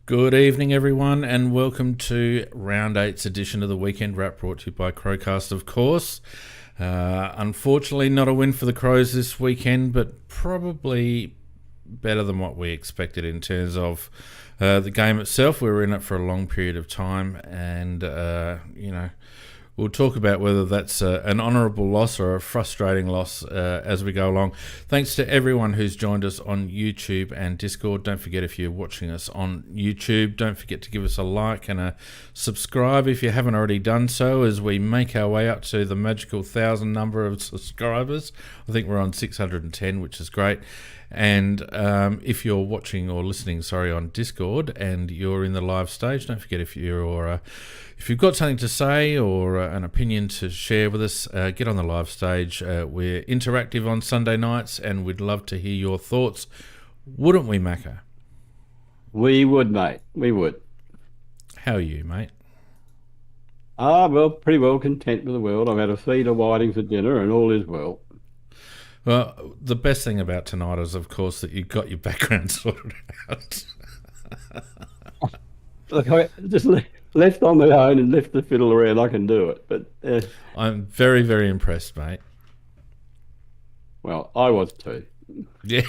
Good evening, everyone, and welcome to Round 8's edition of the Weekend Wrap, brought to you by CrowCast, of course. Unfortunately, not a win for the Crows this weekend, but probably better than what we expected in terms of the game itself. We were in it for a long period of time, and, we'll talk about whether that's an honourable loss or a frustrating loss as we go along. Thanks to everyone who's joined us on YouTube and Discord. Don't forget, if you're watching us on YouTube, don't forget to give us a like and a subscribe if you haven't already done so, as we make our way up to the magical 1,000 number of subscribers. I think we're on 610, which is great. And if you're watching or listening, on Discord and you're in the live stage, don't forget, if you've got something to say or an opinion to share with us, get on the live stage. We're interactive on Sunday nights, and we'd love to hear your thoughts. Wouldn't we, Macca? We would, mate. We would. How are you, mate? Well, pretty well content with the world. I've had a feed of whiting for dinner, and all is well. Well, the best thing about tonight is, of course, that you got your background sorted out. Look, I just left on my own and left the fiddle around. I can do it, but I'm very, very impressed, mate. Well, I was too. Yeah.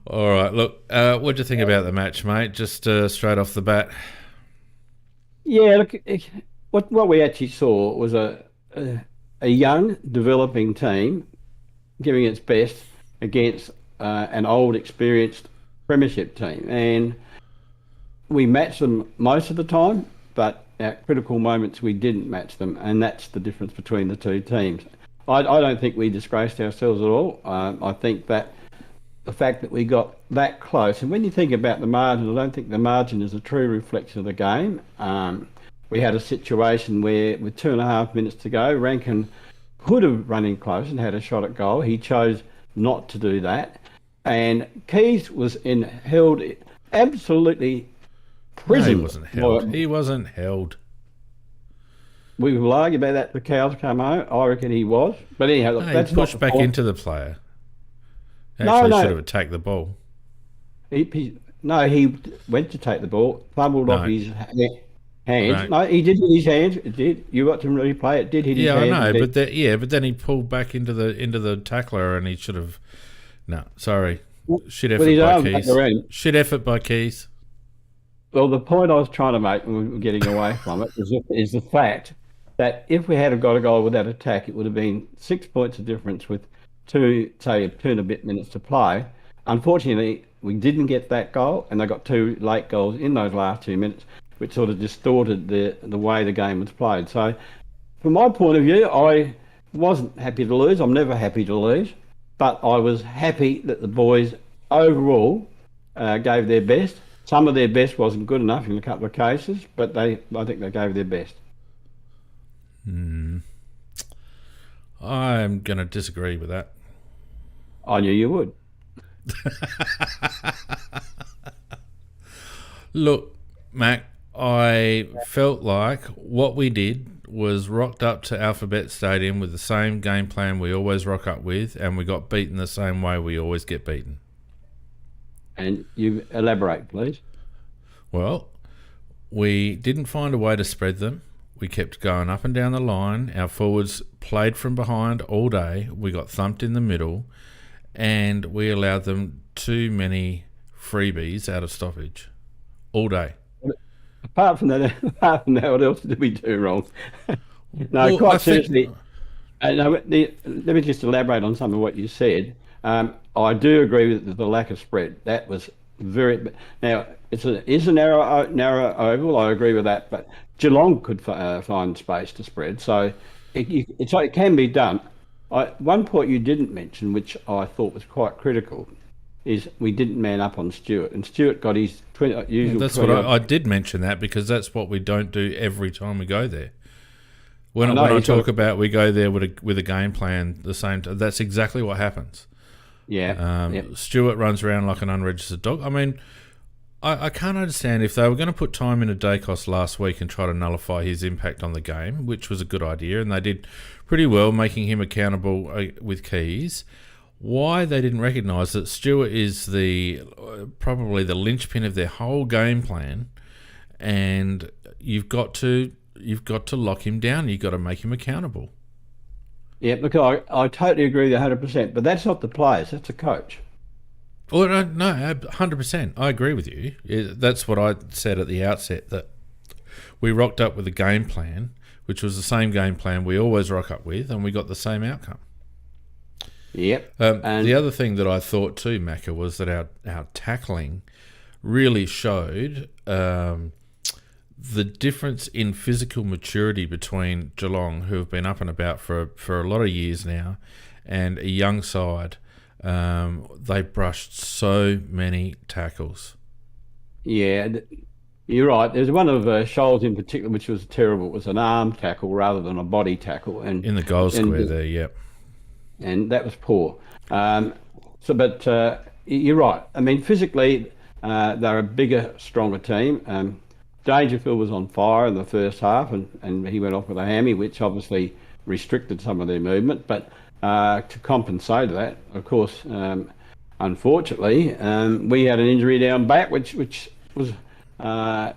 All right. Look, what do you think about the match, mate? Just straight off the bat. Yeah. Look, what we actually saw was a young, developing team giving its best against an old, experienced premiership team, and we matched them most of the time, but at critical moments we didn't match them, and that's the difference between the two teams. I don't think we disgraced ourselves at all. I think that the fact that we got that close, and when you think about the margin, I don't think the margin is a true reflection of the game. We had a situation where, with 2.5 minutes to go, Rankin could have run in close and had a shot at goal. He chose not to do that. And Keys was held absolutely prison. No, he wasn't held. He wasn't held. We will argue about that. The cows come home. I reckon he was. But anyhow, look, that's he pushed back into the player. He should have attacked the ball. He went to take the ball, fumbled off his hands. No, he did hit his hands. It did. You got to replay it. Did hit his hands. Yeah, I know. But then he pulled back into the tackler, and he should have. No, sorry. Shit effort by Keys. Shit effort by Keys. Well, the point I was trying to make, when we were getting away from it, is the fact that if we had got a goal with that attack, it would have been 6 points of difference with 2 and a bit minutes to play. Unfortunately, we didn't get that goal, and they got 2 late goals in those last 2 minutes, which sort of distorted the way the game was played. So, from my point of view, I wasn't happy to lose. I'm never happy to lose. But I was happy that the boys overall gave their best. Some of their best wasn't good enough in a couple of cases, but I think they gave their best. I'm going to disagree with that. I knew you would. Look, Mac, I felt like what we did was rocked up to Alphabet Stadium with the same game plan we always rock up with, and we got beaten the same way we always get beaten. And you elaborate, please. Well, we didn't find a way to spread them. We kept going up and down the line. Our forwards played from behind all day. We got thumped in the middle, and we allowed them too many freebies out of stoppage all day. Apart from that, what else did we do wrong? Quite seriously. Let me just elaborate on some of what you said. I do agree with the lack of spread. That was very. Now it's a narrow oval. I agree with that, but Geelong could find space to spread, so it can be done. One point you didn't mention, which I thought was quite critical, is we didn't man up on Stewart, and Stewart got his usual. That's what I did mention that, because that's what we don't do every time we go there. When I talk about we go there with a game plan, the same. That's exactly what happens. Yeah. Stewart runs around like an unregistered dog. I mean, I can't understand if they were going to put time into Dacos last week and try to nullify his impact on the game, which was a good idea, and they did pretty well making him accountable with keys. Why they didn't recognise that Stewart is probably the linchpin of their whole game plan, and you've got to lock him down. You've got to make him accountable. Yeah, look, I totally agree with you 100%, but that's not the players, that's the coach. Well, no, 100%. I agree with you. That's what I said at the outset, that we rocked up with a game plan, which was the same game plan we always rock up with, and we got the same outcome. Yep. And the other thing that I thought too, Macca, was that our tackling really showed the difference in physical maturity between Geelong, who have been up and about for a lot of years now, and a young side. They brushed so many tackles. Yeah, you're right. There's one of Scholes in particular, which was terrible. It was an arm tackle rather than a body tackle. And in the goal square there, yep. And that was poor. But you're right. I mean, physically, they're a bigger, stronger team. Dangerfield was on fire in the first half, and he went off with a hammy, which obviously restricted some of their movement. But to compensate that, of course, unfortunately, we had an injury down back, which was, I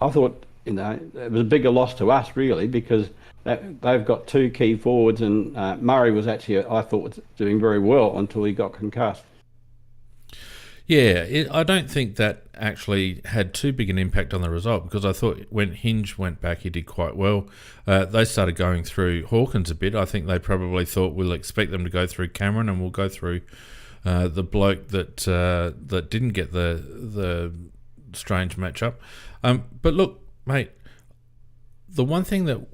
thought, it was a bigger loss to us, really, because they've got two key forwards, and Murray was actually, I thought, doing very well until he got concussed. Yeah, I don't think that actually had too big an impact on the result, because I thought when Hinge went back, he did quite well. They started going through Hawkins a bit. I think they probably thought we'll expect them to go through Cameron, and we'll go through the bloke that didn't get the strange matchup. But look, mate, the one thing that,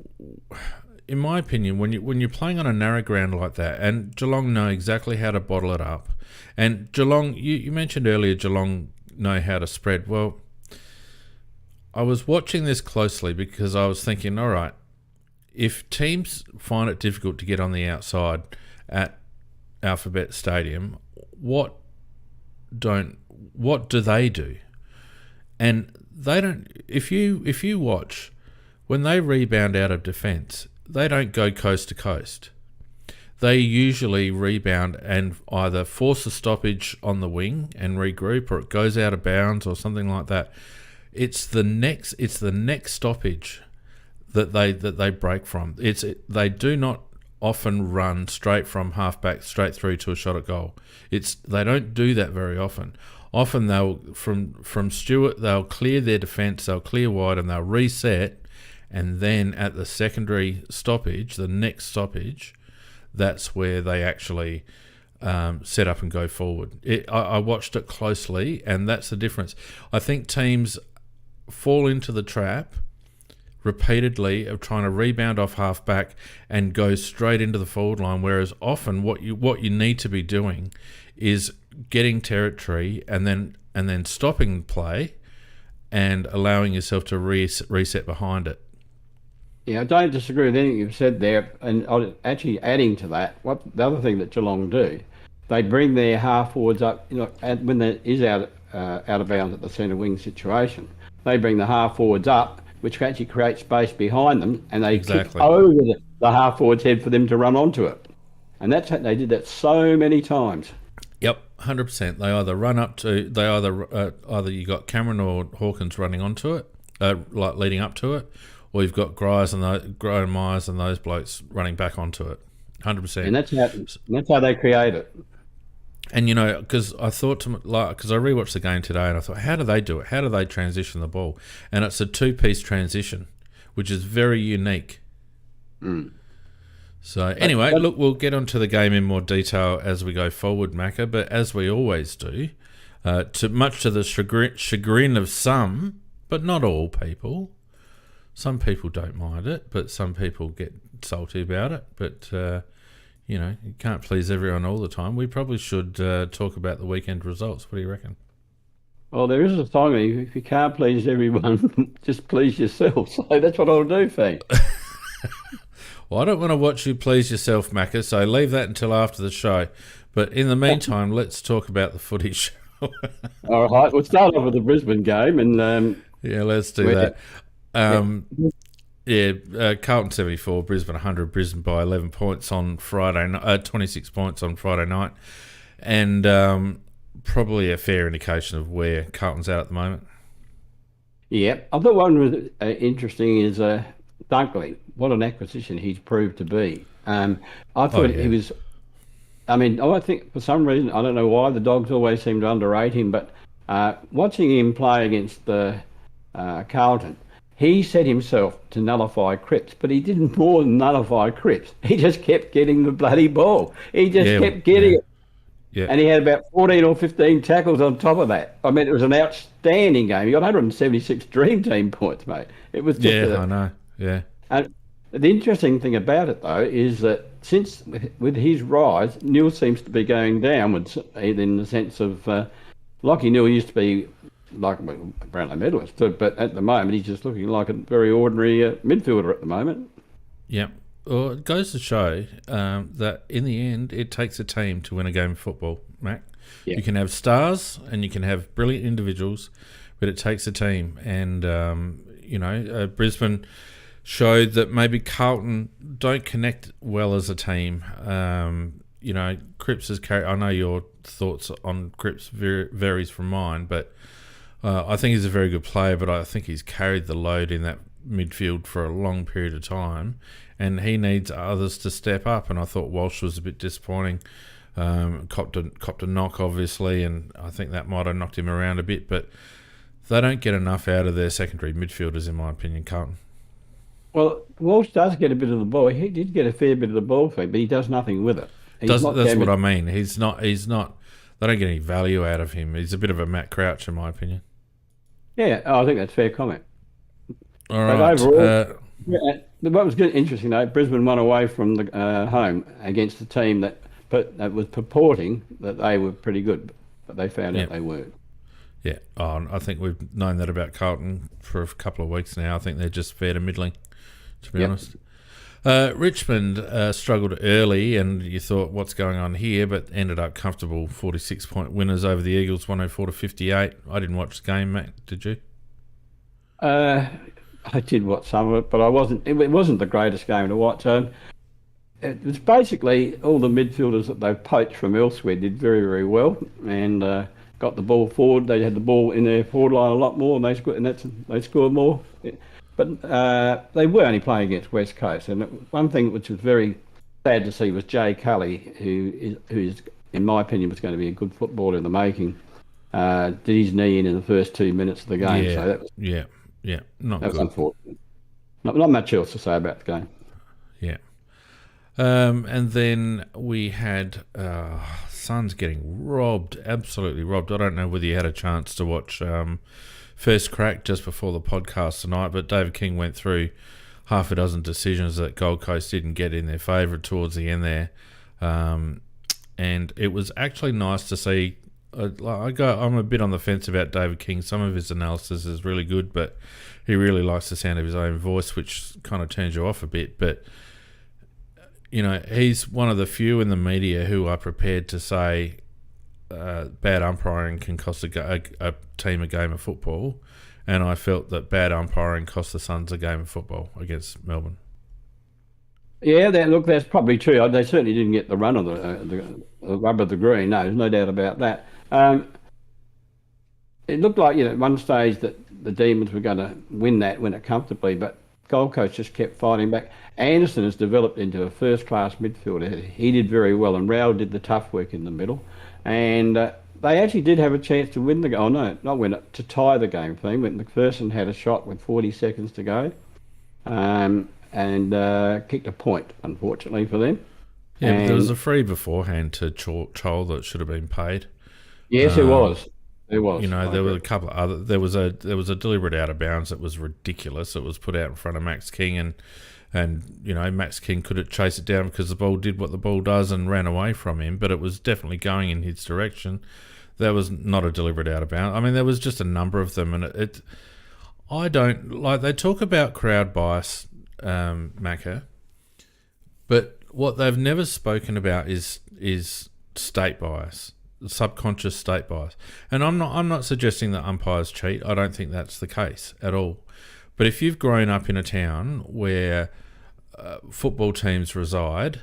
in my opinion, when you're playing on a narrow ground like that, and Geelong know exactly how to bottle it up, and Geelong, you mentioned earlier, Geelong know how to spread. Well, I was watching this closely because I was thinking, all right, if teams find it difficult to get on the outside at Alphabet Stadium, what do they do? And they don't. If you watch, when they rebound out of defence, they don't go coast to coast. They usually rebound and either force a stoppage on the wing and regroup, or it goes out of bounds or something like that. It's the next stoppage that they break from. They do not often run straight from halfback straight through to a shot at goal. They don't do that very often. Often they'll from Stewart, they'll clear their defence, they'll clear wide, and they'll reset, and then at the secondary stoppage, the next stoppage, that's where they actually set up and go forward. I watched it closely, and that's the difference. I think teams fall into the trap repeatedly of trying to rebound off halfback and go straight into the forward line, whereas often what you need to be doing is getting territory and then stopping play and allowing yourself to reset behind it. Yeah, I don't disagree with anything you've said there, and actually adding to that, the other thing that Geelong do, they bring their half forwards up. When there is out of bounds at the centre wing situation, they bring the half forwards up, which actually creates space behind them, and they kick over the half forward's head for them to run onto it, and they did that so many times. Yep, 100%. They either run up to either you got Cameron or Hawkins running onto it, like leading up to it. Or you've got Graham Myers and those blokes running back onto it, 100%. And that's how they create it. And because I thought because I rewatched the game today and I thought, how do they do it? How do they transition the ball? And it's a two-piece transition, which is very unique. Mm. So anyway, look, we'll get onto the game in more detail as we go forward, Macca. But as we always do, much to the chagrin of some, but not all people. Some people don't mind it, but some people get salty about it. But, you can't please everyone all the time. We probably should talk about the weekend results. What do you reckon? Well, there is a song, if you can't please everyone, just please yourself. So that's what I'll do, Fee. Well, I don't want to watch you please yourself, Macca, so leave that until after the show. But in the meantime, let's talk about the footy show. All right, we'll start off with the Brisbane game, and Yeah, let's do where, that. yeah, Carlton 74, Brisbane 100, Brisbane by 11 points on Friday, 26 points on Friday night, and probably a fair indication of where Carlton's at the moment. yeah. I thought one was interesting is Dunkley. What an acquisition he's proved to be. I Oh thought yeah, he was. I mean, I think for some reason, I don't know why, the Dogs always seem to underrate him, but watching him play against the Carlton, he set himself to nullify Cripps, but he didn't more than nullify Cripps. He just kept getting the bloody ball. He just yeah, kept getting yeah, it. yeah, And he had about 14 or 15 tackles on top of that. I mean, it was an outstanding game. He got 176 Dream Team points, mate. It was just yeah. I know. Yeah, and the interesting thing about it, though, is that since with his rise, Newell seems to be going downwards in the sense of Lockie Newell used to be like a Brownlow medalist, but at the moment he's just looking like a very ordinary midfielder at the moment. yeah. Well, it goes to show that in the end, it takes a team to win a game of football, Mac. Yeah. You can have stars and you can have brilliant individuals, but it takes a team. And, Brisbane showed that maybe Carlton don't connect well as a team. Cripps has carried. I know your thoughts on Cripps varies from mine, but I think he's a very good player. But I think he's carried the load in that midfield for a long period of time, and he needs others to step up. And I thought Walsh was a bit disappointing. Copped a knock, obviously, and I think that might have knocked him around a bit. But they don't get enough out of their secondary midfielders, in my opinion, Carlton. Well, Walsh does get a bit of the ball. He did get a fair bit of the ball for him, but he does nothing with it. That's what I mean. He's not. They don't get any value out of him. He's a bit of a Matt Crouch, in my opinion. Yeah, I think that's a fair comment. All right. But overall, what was good, interesting though, Brisbane won away from the home against a team that was purporting that they were pretty good, but they found out they weren't. Yeah, I think we've known that about Carlton for a couple of weeks now. I think they're just fair to middling, to be honest. Richmond struggled early, and you thought, what's going on here? But ended up comfortable 46-point winners over the Eagles, 104-58. I didn't watch the game, Matt. Did you? I did watch some of it, but I wasn't. It wasn't the greatest game to watch. It was basically all the midfielders that they've poached from elsewhere did very, very well, and got the ball forward. They had the ball in their forward line a lot more, and they scored more. But they were only playing against West Coast, and one thing which was very sad to see was Jay Cully, who is, in my opinion, was going to be a good footballer in the making. Did his knee in the first 2 minutes of the game. Yeah, so that was, not that good. was unfortunate. Not much else to say about the game. Yeah. And then we had Suns getting robbed, absolutely robbed. I don't know whether you had a chance to watch First Crack just before the podcast tonight, but David King went through half a dozen decisions that Gold Coast didn't get in their favour towards the end there. And it was actually nice to see. I'm a bit on the fence about David King. Some of his analysis is really good, but he really likes the sound of his own voice, which kind of turns you off a bit. But, he's one of the few in the media who are prepared to say bad umpiring can cost a team a game of football. And I felt that bad umpiring cost the Suns a game of football against Melbourne. Yeah, that's probably true. They certainly didn't get the run of the rub of the green. No, there's no doubt about that. It looked like, at one stage that the Demons were going to win it comfortably, but Gold Coast just kept fighting back. Anderson has developed into a first-class midfielder. He did very well, and Rowell did the tough work in the middle. And they actually did have a chance to win the game. Oh, no, not win it, to tie the game thing. When McPherson had a shot with 40 seconds to go. And kicked a point, unfortunately for them. Yeah, but there was a free beforehand to Chol that should have been paid. Yes, it was. There was. There were a couple of other. There was a deliberate out of bounds that was ridiculous. It was put out in front of Max King, and Max King couldn't chase it down because the ball did what the ball does and ran away from him. But it was definitely going in his direction. That was not a deliberate out of bounds. I mean, there was just a number of them, and I don't like. They talk about crowd bias, Macca, but what they've never spoken about is state bias, subconscious state bias. And I'm not suggesting that umpires cheat. I don't think that's the case at all. But if you've grown up in a town where football teams reside,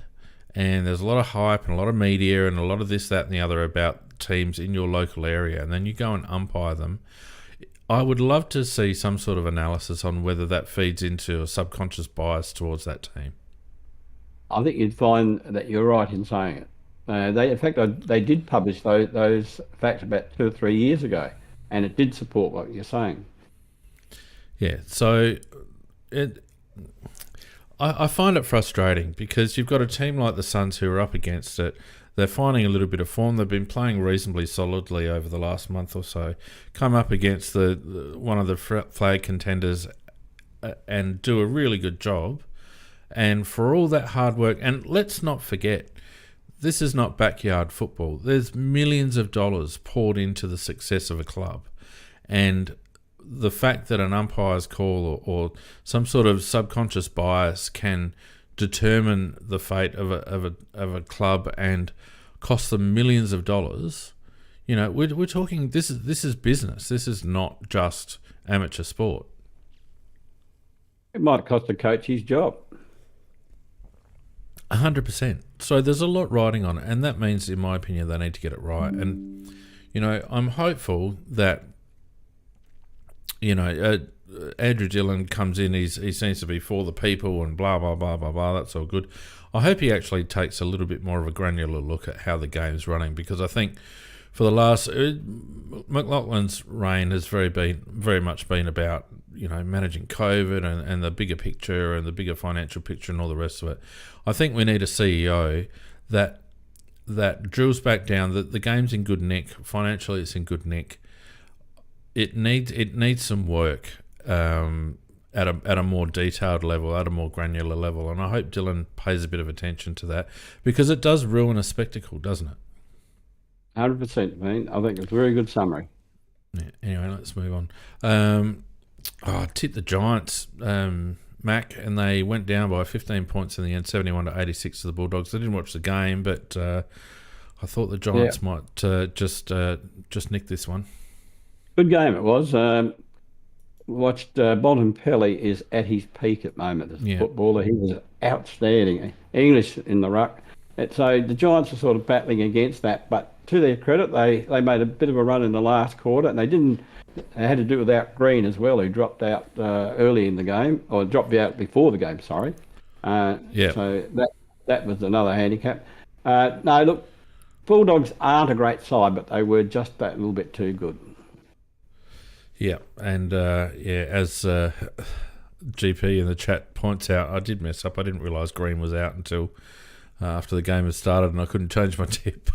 and there's a lot of hype and a lot of media and a lot of this, that, and the other about teams in your local area, and then you go and umpire them, I would love to see some sort of analysis on whether that feeds into a subconscious bias towards that team. I think you'd find that you're right in saying it. In fact, they did publish those facts about 2 or 3 years ago, and it did support what you're saying. Yeah, so I find it frustrating because you've got a team like the Suns who are up against it. They're finding a little bit of form. They've been playing reasonably solidly over the last month or so. Come up against one of the flag contenders and do a really good job. And for all that hard work, and let's not forget, this is not backyard football. There's millions of dollars poured into the success of a club. And the fact that an umpire's call or some sort of subconscious bias can determine the fate of a club and cost them millions of dollars, we're talking. This is business. This is not just amateur sport. It might cost a coach his job. 100%. So there's a lot riding on it, and that means, in my opinion, they need to get it right. And I'm hopeful that Andrew Dillon comes in, he seems to be for the people and blah, blah, blah, blah, blah. That's all good. I hope he actually takes a little bit more of a granular look at how the game's running, because I think for the last... McLaughlin's reign has very much been about, managing COVID and the bigger picture and the bigger financial picture and all the rest of it. I think we need a CEO that drills back down that the game's in good nick. Financially, it's in good nick. It needs some work at a more detailed level, at a more granular level, and I hope Dillon pays a bit of attention to that, because it does ruin a spectacle, doesn't it? 100%, man. I think it's a very good summary. Yeah. Anyway, let's move on. I tipped the Giants, Mac, and they went down by 15 points in the end, 71-86 to the Bulldogs. I didn't watch the game, but I thought the Giants might just nick this one. Good game it was. Watched Bontempelli is at his peak at the moment as a footballer. He was outstanding. English in the ruck. So the Giants are sort of battling against that, but to their credit, they made a bit of a run in the last quarter, and they had to do without Green as well, who dropped out early in the game, or dropped out before the game, sorry. So that was another handicap. No, look, Bulldogs aren't a great side, but they were just that little bit too good. Yeah, and as GP in the chat points out, I did mess up. I didn't realise Green was out until after the game had started, and I couldn't change my tip.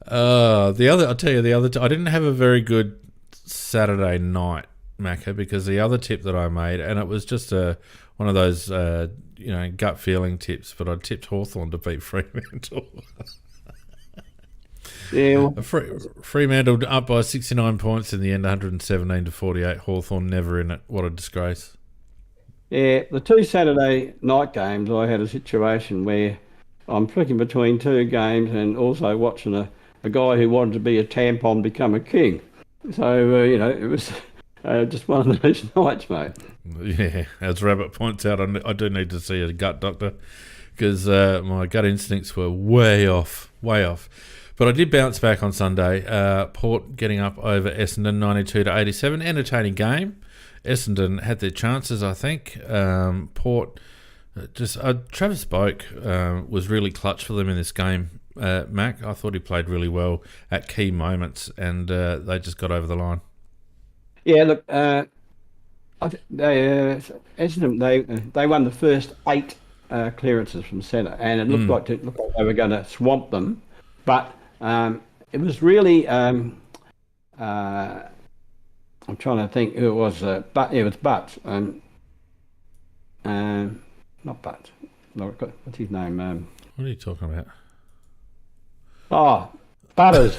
I'll tell you, the other I didn't have a very good Saturday night, Macca, because the other tip that I made, and it was just one of those gut feeling tips, but I tipped Hawthorn to beat Fremantle. Yeah, Fremantle up by 69 points in the end, 117-48. Hawthorn never in it. What a disgrace. Yeah, the 2 Saturday night games, I had a situation where I'm flicking between 2 games and also watching a guy who wanted to be a tampon become a king. So, it was just one of those nights, mate. Yeah, as Rabbit points out, I do need to see a gut doctor, because my gut instincts were way off. But I did bounce back on Sunday. Port getting up over Essendon 92-87. Entertaining game. Essendon had their chances, I think. Port, Travis Boak was really clutch for them in this game, Mac. I thought he played really well at key moments, and they just got over the line. Yeah, look, Essendon, they won the first 8 clearances from centre, and it looked like they were going to swamp them, but it was really... I'm trying to think who it was, but it was Butts. Not Butts. What's his name? What are you talking about? Oh, Butters.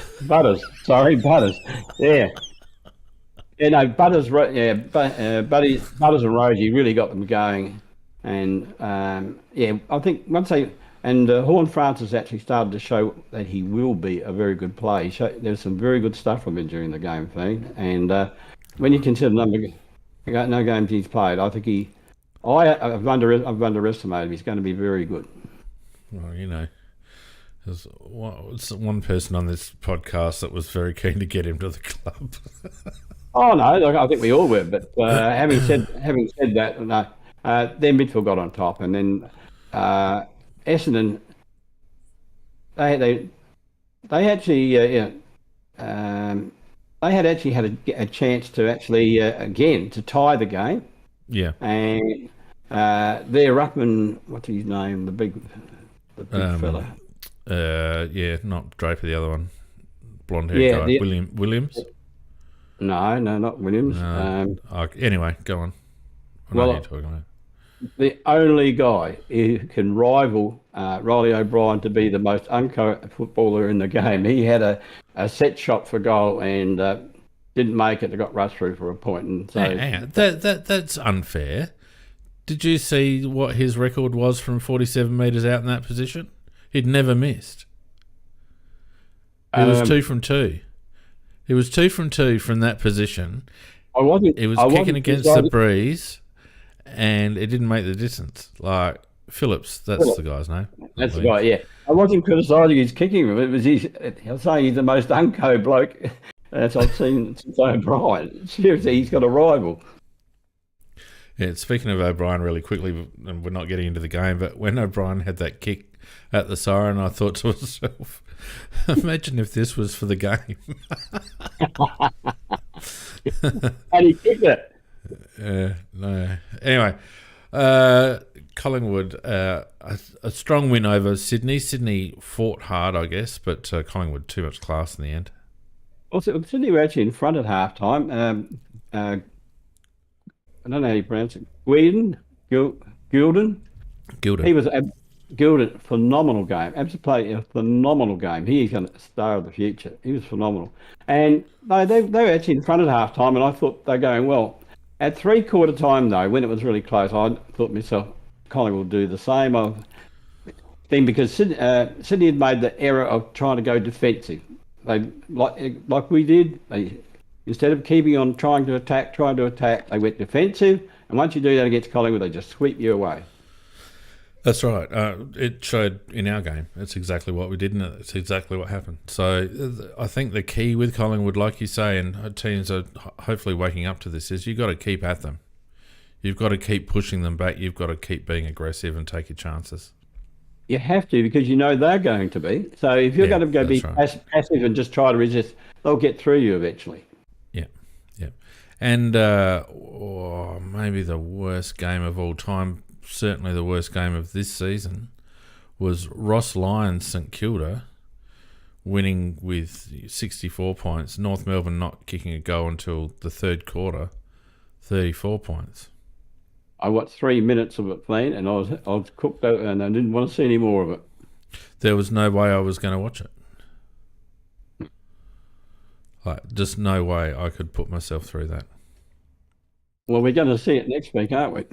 Sorry, Butters. Yeah. Yeah, no, Butters. Yeah, Butters and Rosie really got them going, and I think once they And Horn Francis actually started to show that he will be a very good player. There's some very good stuff from him during the game, Fiend. And when you consider no games he's played, I think I've underestimated him. He's going to be very good. Well, there's one person on this podcast that was very keen to get him to the club. Oh no, I think we all were. But having said that, no, their midfield got on top, and then Essendon, they actually they had actually had a chance to actually again to tie the game. Yeah, and their ruckman, what's his name, the big fella. Not Draper, the other one, blonde haired guy, Williams. No, not Williams. Anyway, go on. I know what you're talking about. The only guy who can rival Riley O'Brien to be the most unco footballer in the game. He had a set shot for goal and didn't make it. They got rushed through for a point. And so hang on. That's unfair. Did you see what his record was from 47 metres out in that position? He'd never missed. He was 2 from 2. He was 2 from 2 from that position. He was kicking against the breeze, and it didn't make the distance. Like Phillips, that's the guy's name. That's the guy, yeah. I wasn't criticising his kicking. It was I'll say he's the most unco bloke that I've seen since O'Brien. Seriously, he's got a rival. Yeah, speaking of O'Brien really quickly, and we're not getting into the game, but when O'Brien had that kick at the siren, I thought to myself, imagine if this was for the game. And he kicked it. No. Anyway, Collingwood, a strong win over Sydney. Sydney fought hard, I guess, but Collingwood too much class in the end. Also, Sydney were actually in front at halftime. I don't know how you pronounce it. Gilden. He was Gilden. Phenomenal game. Absolutely a phenomenal game. He's a star of the future. He was phenomenal. And they were actually in front at halftime, and I thought they're going well. At 3/4 time, though, when it was really close, I thought to myself, Collingwood will do the same thing because Sydney had made the error of trying to go defensive. They like we did. Instead of keeping on trying to attack, they went defensive. And once you do that against Collingwood, they just sweep you away. That's right. It showed in our game. It's exactly what we did, and it's exactly what happened. So I think the key with Collingwood, like you say, and teams are hopefully waking up to this, is you've got to keep at them. You've got to keep pushing them back. You've got to keep being aggressive and take your chances. You have to, because you know they're going to be. So if you're going to be passive and just try to resist, they'll get through you eventually. Yeah. And maybe the worst game of all time, certainly the worst game of this season, was Ross Lyons St Kilda winning with 64 points. North Melbourne not kicking a goal until the third quarter, 34 points. I watched 3 minutes of it playing, and I was cooked out, and I didn't want to see any more of it. There was no way I was going to watch it. Like, just no way I could put myself through that. Well, we're going to see it next week, aren't we?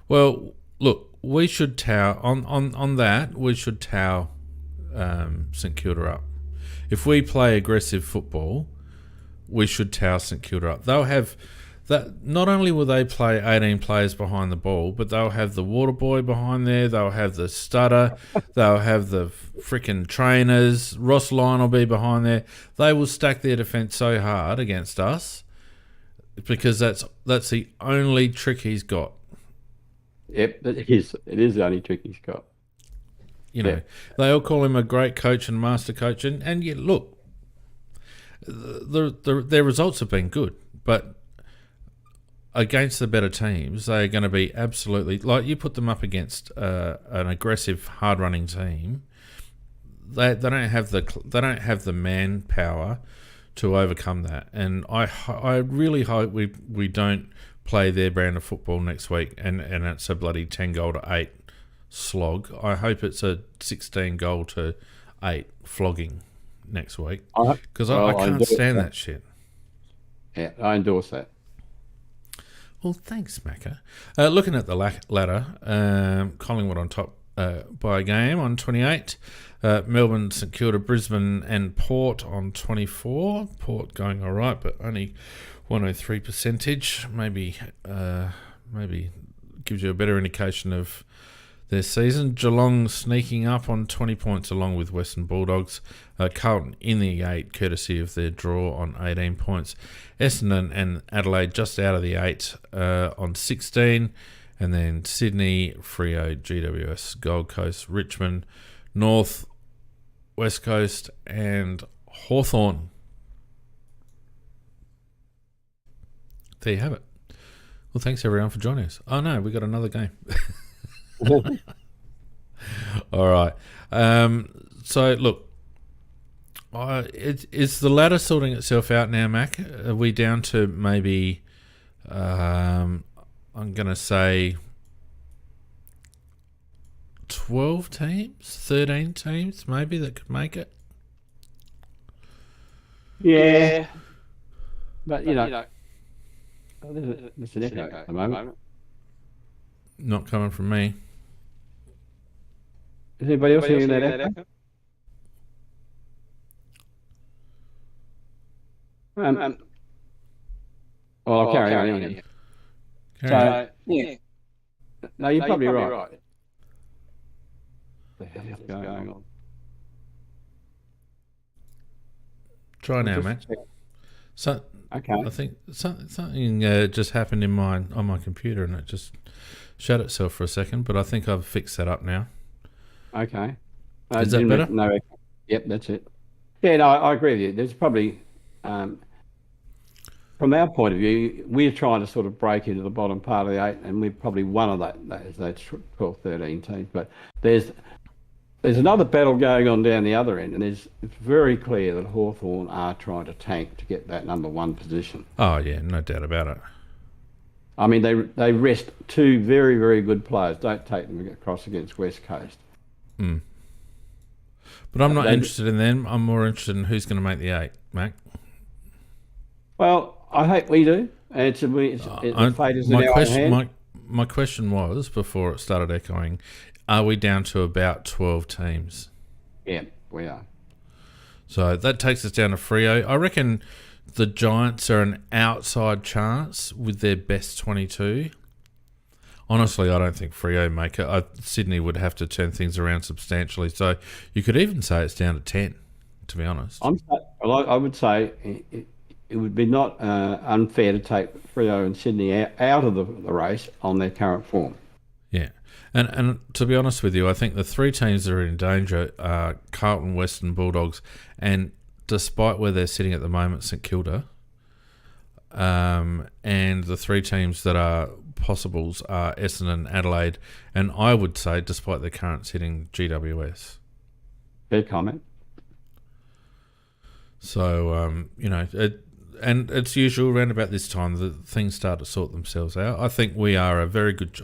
Well, look, we should tower on that. We should tower St Kilda up. If we play aggressive football, we should tower St Kilda up. They'll have that. Not only will they play 18 players behind the ball, but they'll have the water boy behind there. They'll have the stutter. They'll have the freaking trainers. Ross Lyon will be behind there. They will stack their defence so hard against us because that's the only trick he's got. Yep, it is. It is the only trick he's got. You know, they all call him a great coach and master coach, and yet look, their results have been good, but against the better teams, they are going to be absolutely, like, you put them up against an aggressive, hard running team. They don't have the manpower to overcome that, and I really hope we don't play their brand of football next week, and it's a bloody 10-8 slog. I hope it's a 16-8 flogging next week, because I can't stand that shit. Yeah, I endorse that. Well, thanks, Macca. Looking at the ladder, Collingwood on top by a game on 28. Melbourne, St Kilda, Brisbane and Port on 24. Port going all right, but only 103 percentage. Maybe gives you a better indication of their season. Geelong sneaking up on 20 points along with Western Bulldogs. Carlton in the 8, courtesy of their draw on 18 points. Essendon and Adelaide just out of the 8 on 16. And then Sydney, Freo, GWS, Gold Coast, Richmond, North, West Coast and Hawthorn. There you have it. Well, thanks everyone for joining us. Oh no, we got another game. All right. So look, is the ladder sorting itself out now, Mac? Are we down to maybe? I'm going to say 12 teams, 13 teams, maybe that could make it. Yeah, but you know, there's an echo at the moment. Not coming from me. Is anybody else hearing that echo? Well, I'll carry on anyway. So, yeah. No, you're probably right. What the hell is going on? Try now, mate. So, okay. I think something just happened on my computer and it just shut itself for a second, but I think I've fixed that up now. Okay. Is that better? No echo. Yep, that's it. Yeah, no, I agree with you. There's probably... from our point of view, we're trying to sort of break into the bottom part of the 8, and we're probably one of those 12, 13 teams. But there's another battle going on down the other end, and it's very clear that Hawthorn are trying to tank to get that number 1 position. Oh yeah, no doubt about it. I mean, they rest 2 very, very good players. Don't take them across against West Coast. Mm. But I'm not interested in them. I'm more interested in who's going to make the 8, Mac. Well, I hope we do. And the fate is in our own hand. My question was, before it started echoing, are we down to about 12 teams? Yeah, we are. So that takes us down to Freo. I reckon the Giants are an outside chance with their best 22. Honestly, I don't think Freo make it. Sydney would have to turn things around substantially. So you could even say it's down to 10, to be honest. I would say it would be not unfair to take Freo and Sydney out of the race on their current form. Yeah. And to be honest with you, I think the 3 teams that are in danger are Carlton, Western Bulldogs, and despite where they're sitting at the moment, St Kilda. And the 3 teams that are possibles are Essendon, Adelaide, and I would say, despite their current sitting, GWS. Fair comment. So, and it's usual around about this time that things start to sort themselves out. I think we are a very good...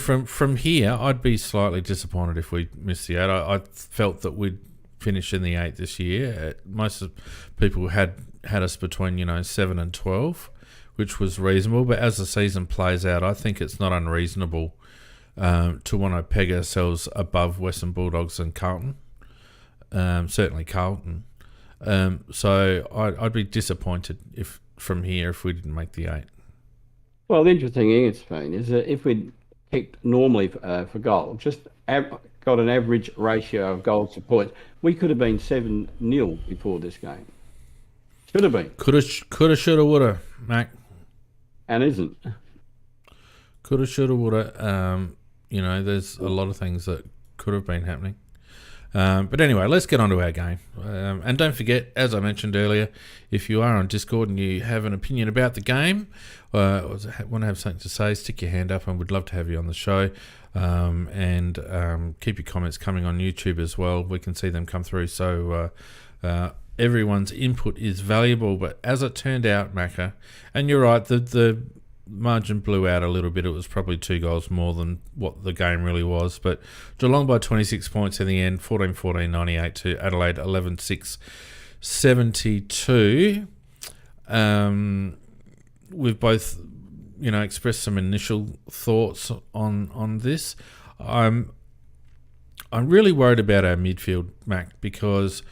from here, I'd be slightly disappointed if we missed the 8. I felt that we'd finish in the 8 this year. Most of people had us between 7 and 12, which was reasonable. But as the season plays out, I think it's not unreasonable to want to peg ourselves above Western Bulldogs and Carlton. Certainly Carlton. So I'd be disappointed if we didn't make the 8. Well, the interesting thing is that if we'd picked normally for goal, just got an average ratio of goals to points, we could have been 7-0 before this game. Should have been. Coulda, shoulda, woulda, Mac. And isn't. Coulda, shoulda, woulda. There's a lot of things that could have been happening. But anyway, let's get on to our game. And don't forget, as I mentioned earlier, if you are on Discord and you have an opinion about the game, or want to have something to say, stick your hand up and we'd love to have you on the show. And keep your comments coming on YouTube as well. We can see them come through. So everyone's input is valuable. But as it turned out, Macca, and you're right, the margin blew out a little bit. It was probably 2 goals more than what the game really was. But Geelong by 26 points in the end, 14-14, 98 to Adelaide, 11-6, 72. We've both, expressed some initial thoughts on this. I'm I'm really worried about our midfield, Mac, because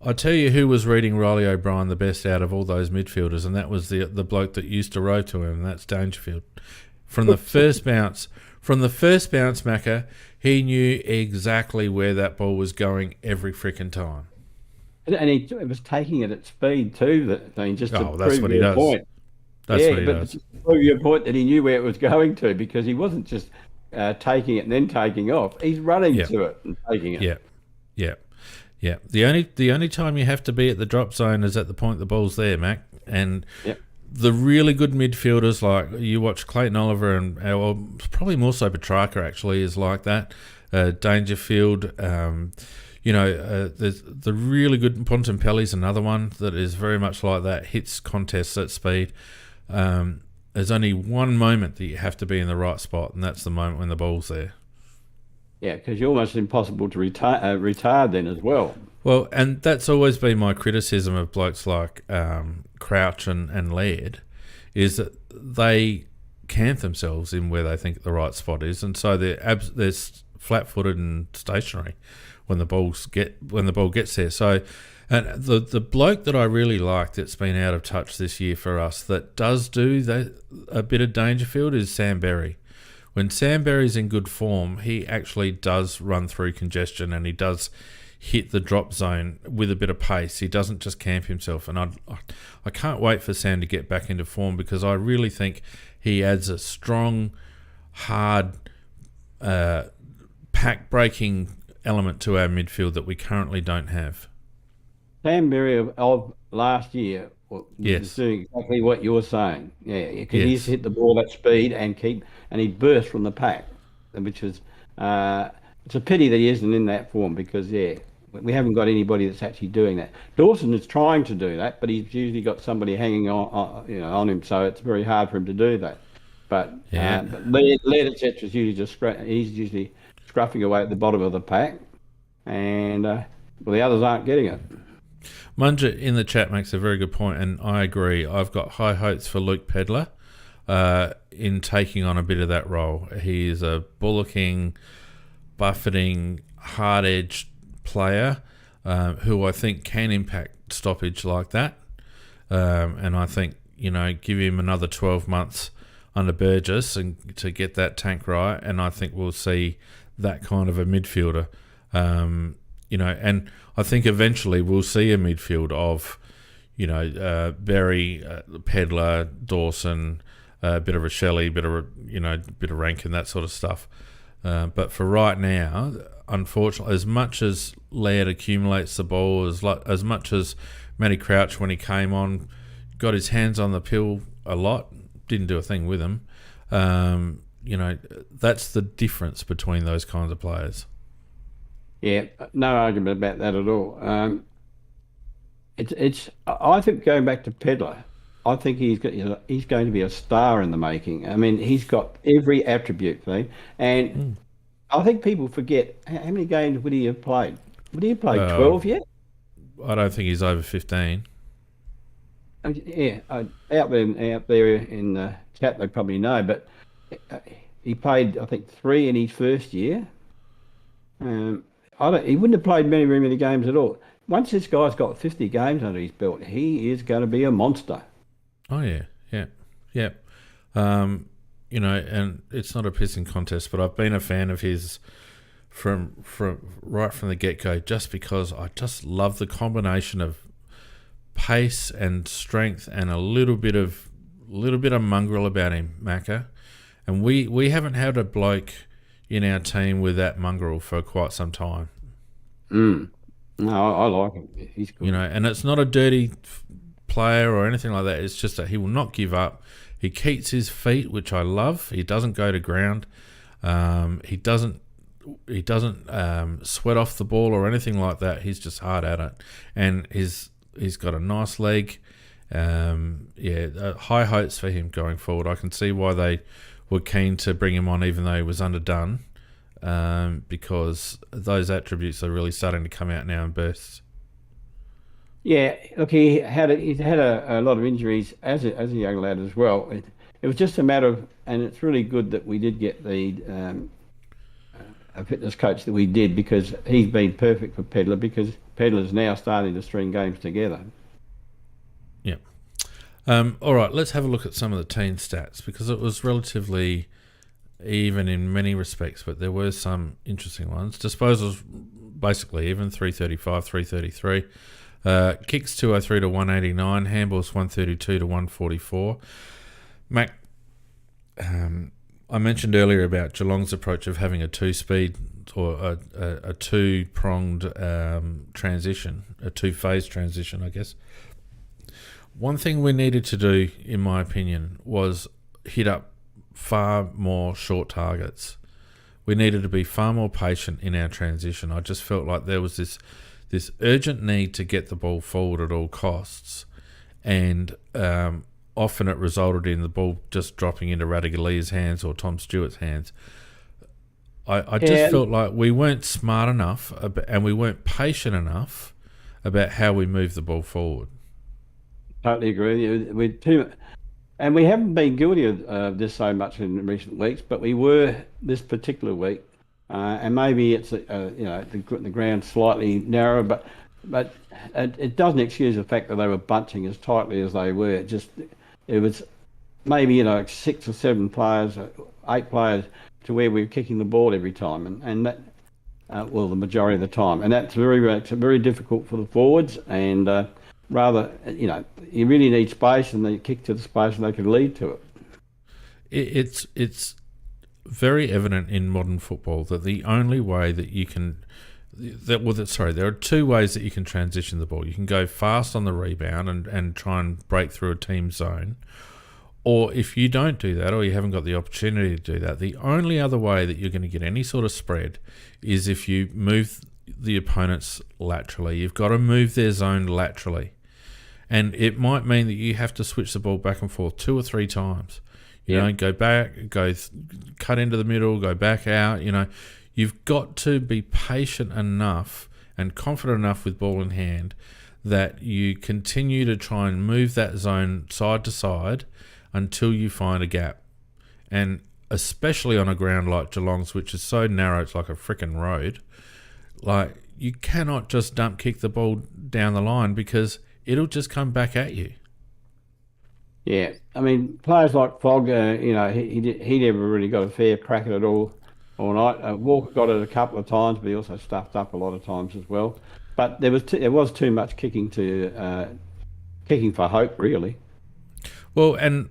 I tell you who was reading Riley O'Brien the best out of all those midfielders, and that was the bloke that used to row to him, and that's Dangerfield. From the first bounce, Macca, he knew exactly where that ball was going every freaking time. And he was taking it at speed too, just to That's prove what he your does. point. That's what he does. To prove your point that he knew where it was going to, because he wasn't just taking it and then taking off. He's running to it and taking it. Yeah. The only time you have to be at the drop zone is at the point the ball's there, Mac. And the really good midfielders, like you watch Clayton Oliver and probably more so Petrarca actually is like that. Dangerfield, there's the really good Bontempelli's another one that is very much like that, hits contests at speed. There's only one moment that you have to be in the right spot, and that's the moment when the ball's there. Yeah, because you're almost impossible to retard then as well. Well, and that's always been my criticism of blokes like Crouch and Laird, is that they camp themselves in where they think the right spot is, and so they're flat-footed and stationary when the ball gets there. So, and the bloke that I really like that's been out of touch this year for us that does do a bit of Dangerfield is Sam Berry. When Sam Berry's in good form, he actually does run through congestion and he does hit the drop zone with a bit of pace. He doesn't just camp himself. And I can't wait for Sam to get back into form, because I really think he adds a strong, hard, pack-breaking element to our midfield that we currently don't have. Sam Berry of last year was doing exactly what you're saying. Yeah, because he used to hit the ball at speed and he'd burst from the pack, which is it's a pity that he isn't in that form, because we haven't got anybody that's actually doing that. Dawson is trying to do that, but he's usually got somebody hanging on him, so it's very hard for him to do that. But Laird, etc., is usually he's usually scruffing away at the bottom of the pack, and the others aren't getting it. Munja in the chat makes a very good point, and I agree. I've got high hopes for Luke Pedler in taking on a bit of that role. He is a bullocking, buffeting, hard-edged player who I think can impact stoppage like that. And I think, give him another 12 months under Burgess and to get that tank right, and I think we'll see that kind of a midfielder. And I think eventually we'll see a midfield of, Berry, Pedler, Dawson, a bit of a Shelley, bit of Rankin, that sort of stuff. But for right now, unfortunately, as much as Laird accumulates the ball, as much as Matty Crouch, when he came on, got his hands on the pill a lot, didn't do a thing with him. That's the difference between those kinds of players. Yeah, no argument about that at all. I think, going back to Pedler, I think he's going to be a star in the making. I mean, he's got every attribute thing, and I think people forget how many games would he have played. Would he have played 12 yet? I don't think he's over 15. Out there in the chat, they probably know, but he played, I think, 3 in his first year. He wouldn't have played very many games at all. Once this guy's got 50 games under his belt, he is going to be a monster. Oh yeah. And it's not a pissing contest, but I've been a fan of his from right from the get-go, just because I just love the combination of pace and strength and a little bit of mongrel about him, Macca. And we haven't had a bloke in our team with that mongrel for quite some time. No, I like him. He's good. And it's not a dirty player or anything like that. It's just that he will not give up. He keeps his feet, which I love. He doesn't go to ground. He doesn't sweat off the ball or anything like that. He's just hard at it, and he's got a nice leg. High hopes for him going forward. I can see why they were keen to bring him on, even though he was underdone, because those attributes are really starting to come out now in bursts. Yeah, look, he's had a lot of injuries as a young lad as well. It was just a matter of, and it's really good that we did get the a fitness coach that we did, because he's been perfect for Pedler, because Pedler's now starting to string games together. Yeah. All right, let's have a look at some of the team stats, because it was relatively even in many respects, but there were some interesting ones. Disposals basically even, 335, 333. Kicks 203 to 189. Handballs 132 to 144. Mac, I mentioned earlier about Geelong's approach of having a two-speed or a two-pronged transition, a two-phase transition, I guess. One thing we needed to do, in my opinion, was hit up far more short targets. We needed to be far more patient in our transition. I just felt like there was this urgent need to get the ball forward at all costs, and often it resulted in the ball just dropping into Radagalia's hands or Tom Stewart's hands. I just felt like we weren't smart enough and we weren't patient enough about how we moved the ball forward. Totally agree. And we haven't been guilty of this so much in recent weeks, but we were this particular week. And maybe it's the ground slightly narrower, but it doesn't excuse the fact that they were bunching as tightly as they were. It was maybe 6 or 7 players, 8 players, to where we were kicking the ball every time, and that the majority of the time, and that's very difficult for the forwards. And rather, you really need space, and they kick to the space, and they can lead to it. It's very evident in modern football that the only way that you can there are 2 ways that you can transition the ball. You can go fast on the rebound and try and break through a team zone, or if you don't do that, or you haven't got the opportunity to do that, the only other way that you're going to get any sort of spread is if you move the opponents laterally. You've got to move their zone laterally, and it might mean that you have to switch the ball back and forth 2 or 3 times. Go back, cut into the middle, go back out. You've got to be patient enough and confident enough with ball in hand that you continue to try and move that zone side to side until you find a gap. And especially on a ground like Geelong's, which is so narrow, it's like a frickin' road. Like, you cannot just dump kick the ball down the line, because it'll just come back at you. Yeah, I mean, players like Fogg, he never really got a fair crack at it all night. Walker got it a couple of times, but he also stuffed up a lot of times as well. But there was too much kicking for hope, really. Well, and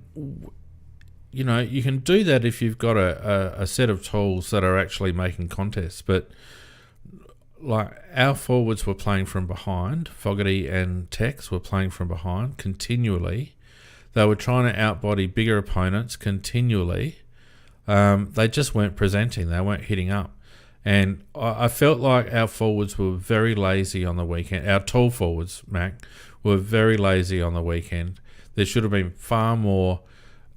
you can do that if you've got a set of tools that are actually making contests. But like, our forwards were playing from behind. Fogarty and Tex were playing from behind continually. They were trying to outbody bigger opponents continually. They just weren't presenting. They weren't hitting up. And I felt like our forwards were very lazy on the weekend. Our tall forwards, Mac, were very lazy on the weekend. There should have been far more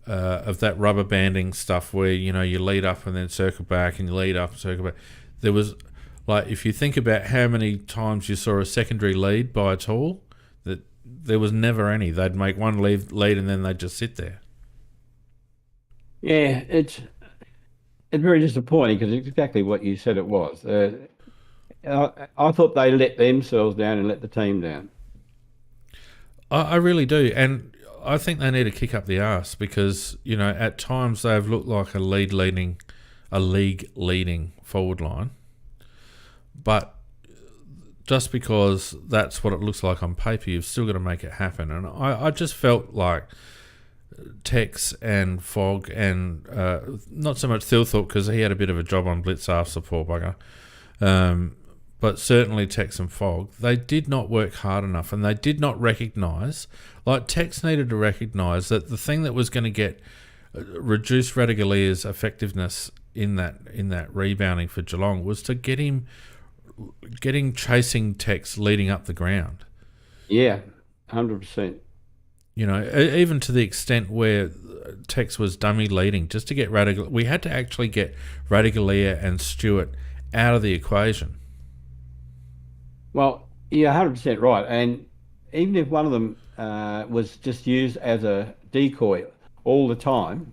of that rubber banding stuff where, you lead up and then circle back, and you lead up and circle back. There was, like, if you think about how many times you saw a secondary lead by a tall, that there was never any. They'd make one lead and then they'd just sit there. Yeah, it's very disappointing, because it's exactly what you said it was. I thought they let themselves down and let the team down. I really do, and I think they need to kick up the arse, because at times they've looked like a league leading forward line, but just because that's what it looks like on paper, you've still got to make it happen. And I just felt like Tex and Fogg, and not so much Thilthorpe, because he had a bit of a job on blitz after, poor bugger, but certainly Tex and Fogg, they did not work hard enough, and they did not recognise, like Tex needed to recognise that the thing that was going to get reduce Radagalia's effectiveness in that rebounding for Geelong was to getting chasing Tex leading up the ground. Yeah, 100%. Even to the extent where Tex was dummy leading, just to get Radagalia. We had to actually get Radagalia and Stewart out of the equation. Well, you're 100% right. And even if one of them was just used as a decoy all the time,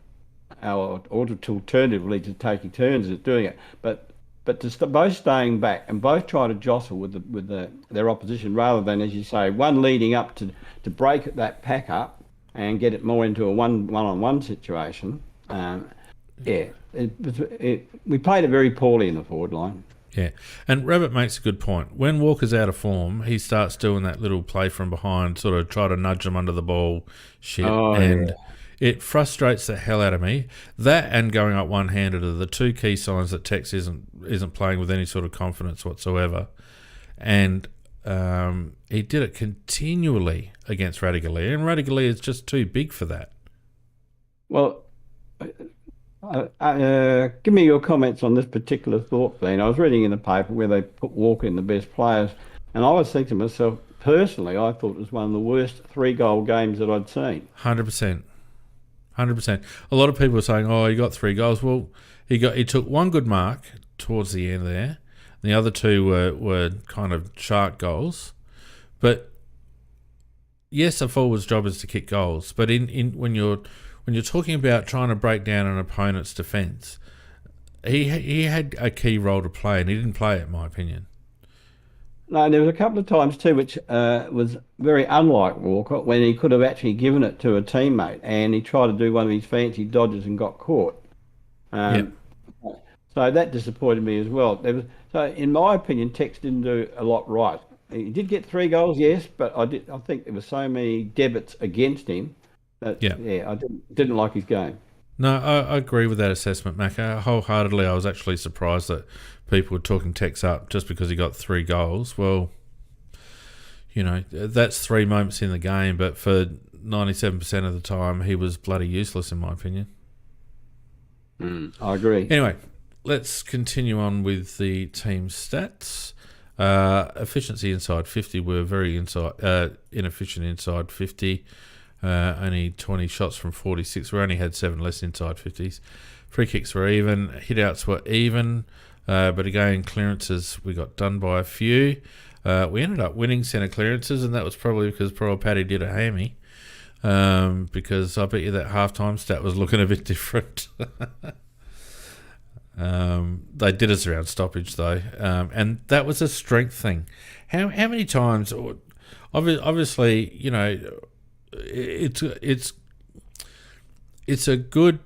or alternatively to taking turns at doing it, but but both staying back and both trying to jostle with their opposition rather than, as you say, one leading up to break that pack up and get it more into a one-on-one situation. We played it very poorly in the forward line. Yeah, and Rabbit makes a good point. When Walker's out of form, he starts doing that little play from behind, sort of try to nudge him under the ball shit, it frustrates the hell out of me. That and going up one-handed are the two key signs that Tex isn't playing with any sort of confidence whatsoever. And he did it continually against Radigalia, and Radigalia is just too big for that. Well, give me your comments on this particular thought, Dean. I was reading in the paper where they put Walker in the best players, and I was thinking to myself, personally, I thought it was one of the worst 3-goal games that I'd seen. 100%. A lot of people are saying, "Oh, he got 3 goals." Well, he took one good mark towards the end there. The other two were kind of shark goals. But yes, a forward's job is to kick goals. But when you're talking about trying to break down an opponent's defence, he had a key role to play, and he didn't play it, in my opinion. No, there was a couple of times too, which was very unlike Walker, when he could have actually given it to a teammate, and he tried to do one of his fancy dodges and got caught. So that disappointed me as well. So, in my opinion, Tex didn't do a lot right. He did get 3 goals, yes, but I think there were so many debits against him that I didn't like his game. No, I agree with that assessment, Mac. Wholeheartedly, I was actually surprised that people were talking Tex up just because he got 3 goals. Well, that's 3 moments in the game, but for 97% of the time, he was bloody useless, in my opinion. I agree. Anyway, let's continue on with the team stats. Efficiency inside 50 were very inefficient inside 50. Only 20 shots from 46. We only had 7 less inside 50s. Free kicks were even. Hit-outs were even. But again, clearances, we got done by a few. We ended up winning centre clearances, and that was probably because poor old Paddy did a hammy. Because I bet you that half-time stat was looking a bit different. They did us around stoppage, though. And that was a strength thing. How many times... Obviously, it's a good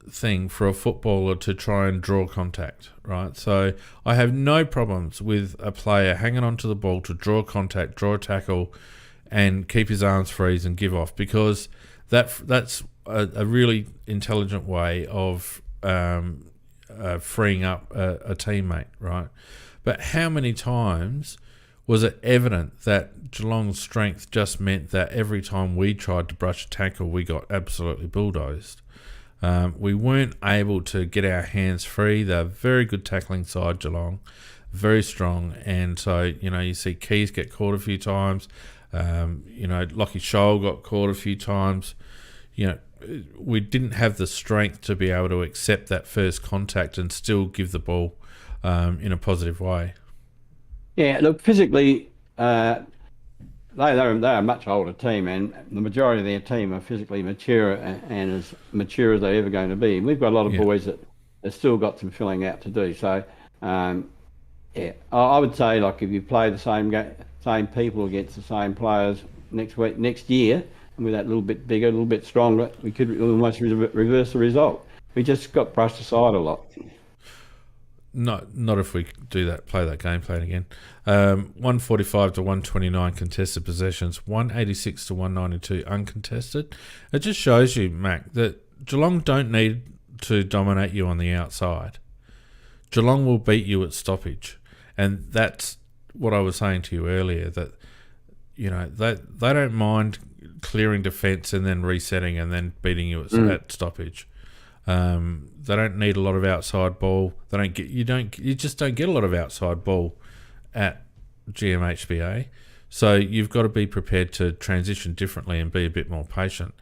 thing for a footballer to try and draw contact, right? So I have no problems with a player hanging onto the ball to draw contact, draw a tackle, and keep his arms free and give off, because that's a really intelligent way of freeing up a teammate, right? But how many times was it evident that Geelong's strength just meant that every time we tried to brush a tackle, we got absolutely bulldozed? We weren't able to get our hands free. They're a very good tackling side, Geelong, very strong. And so, you see Keys get caught a few times. Lockie Scholl got caught a few times. We didn't have the strength to be able to accept that first contact and still give the ball in a positive way. Yeah, look, physically, they're a much older team, and the majority of their team are physically mature and as mature as they're ever going to be. And we've got a lot of boys that have still got some filling out to do. So, I would say, like, if you play the same people against the same players next year, and with that little bit bigger, a little bit stronger, we could almost reverse the result. We just got brushed aside a lot. Not if we do that. Play that game plan again. 145 to 129 contested possessions, 186 to 192 uncontested. It just shows you, Mac, that Geelong don't need to dominate you on the outside. Geelong will beat you at stoppage, and that's what I was saying to you earlier. That they don't mind clearing defence and then resetting and then beating you at stoppage. They don't need a lot of outside ball. You just don't get a lot of outside ball at GMHBA. So you've got to be prepared to transition differently and be a bit more patient.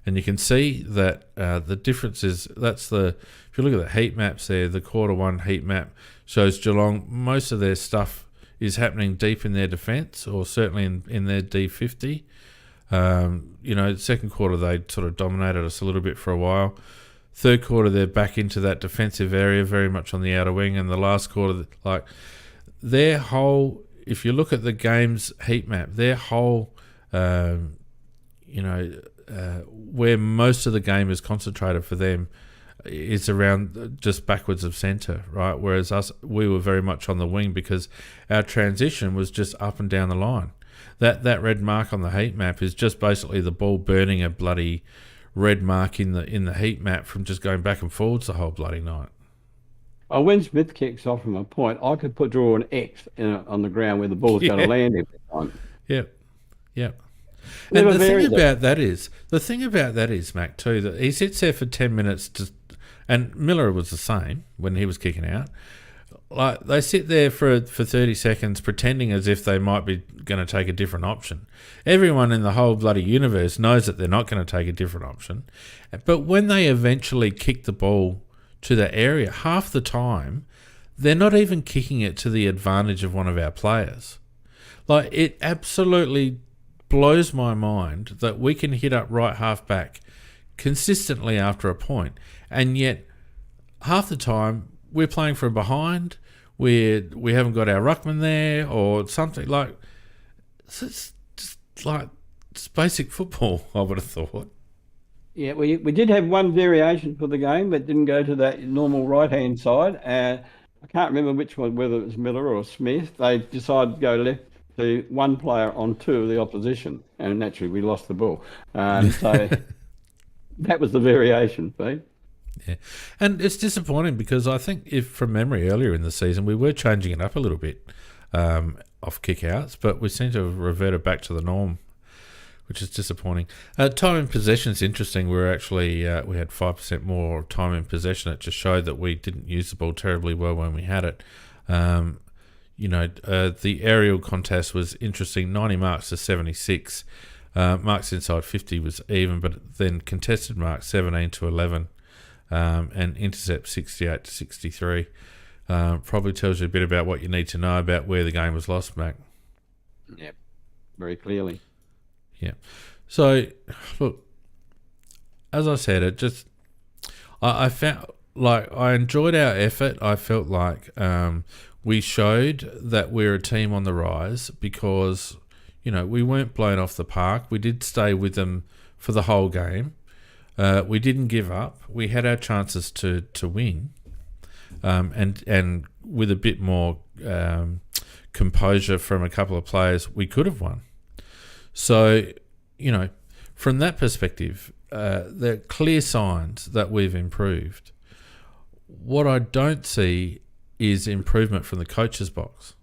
And you can see that the difference is if you look at the heat maps there, the quarter one heat map shows Geelong, most of their stuff is happening deep in their defence, or certainly in their D50. Second quarter they sort of dominated us a little bit for a while. Third quarter, they're back into that defensive area, very much on the outer wing. And the last quarter, like their whole, if you look at the game's heat map, their whole, where most of the game is concentrated for them is around just backwards of centre, right? Whereas us, we were very much on the wing because our transition was just up and down the line. That red mark on the heat map is just basically the ball burning a bloody red mark in the heat map from just going back and forwards the whole bloody night. Oh, when Smith kicks off from a point, I could draw an X on the ground where the ball's going to land every time. Yep. And Never the thing varies about that is, Mac, too, that he sits there for 10 minutes and Miller was the same when he was kicking out. Like they sit there for 30 seconds pretending as if they might be going to take a different option. Everyone in the whole bloody universe knows that they're not going to take a different option. But when they eventually kick the ball to that area, half the time they're not even kicking it to the advantage of one of our players. Like it absolutely blows my mind that we can hit up right half back consistently after a point, and yet half the time we're playing from behind. We haven't got our ruckman there or something like. It's just like it's basic football. I would have thought. Yeah, we did have one variation for the game, but didn't go to that normal right-hand side. I can't remember which one, whether it was Miller or Smith. They decided to go left to one player on two of the opposition, and naturally we lost the ball. So that was the variation, Pete. Yeah, and it's disappointing because I think if from memory earlier in the season we were changing it up a little bit off kick-outs, but we seem to have reverted back to the norm, which is disappointing. Time in possession is interesting. We had 5% more time in possession. It just showed that we didn't use the ball terribly well when we had it. The aerial contest was interesting. 90 marks to 76. Marks inside 50 was even, but then contested marks 17 to 11. And intercept 68 to 63. Probably tells you a bit about what you need to know about where the game was lost, Mac. Yep, very clearly. Yeah. So, look, as I said, I found like I enjoyed our effort. I felt like we showed that we're a team on the rise because, we weren't blown off the park. We did stay with them for the whole game. We didn't give up. We had our chances to win, and with a bit more composure from a couple of players, we could have won. So, from that perspective, there are clear signs that we've improved. What I don't see is improvement from the coach's box.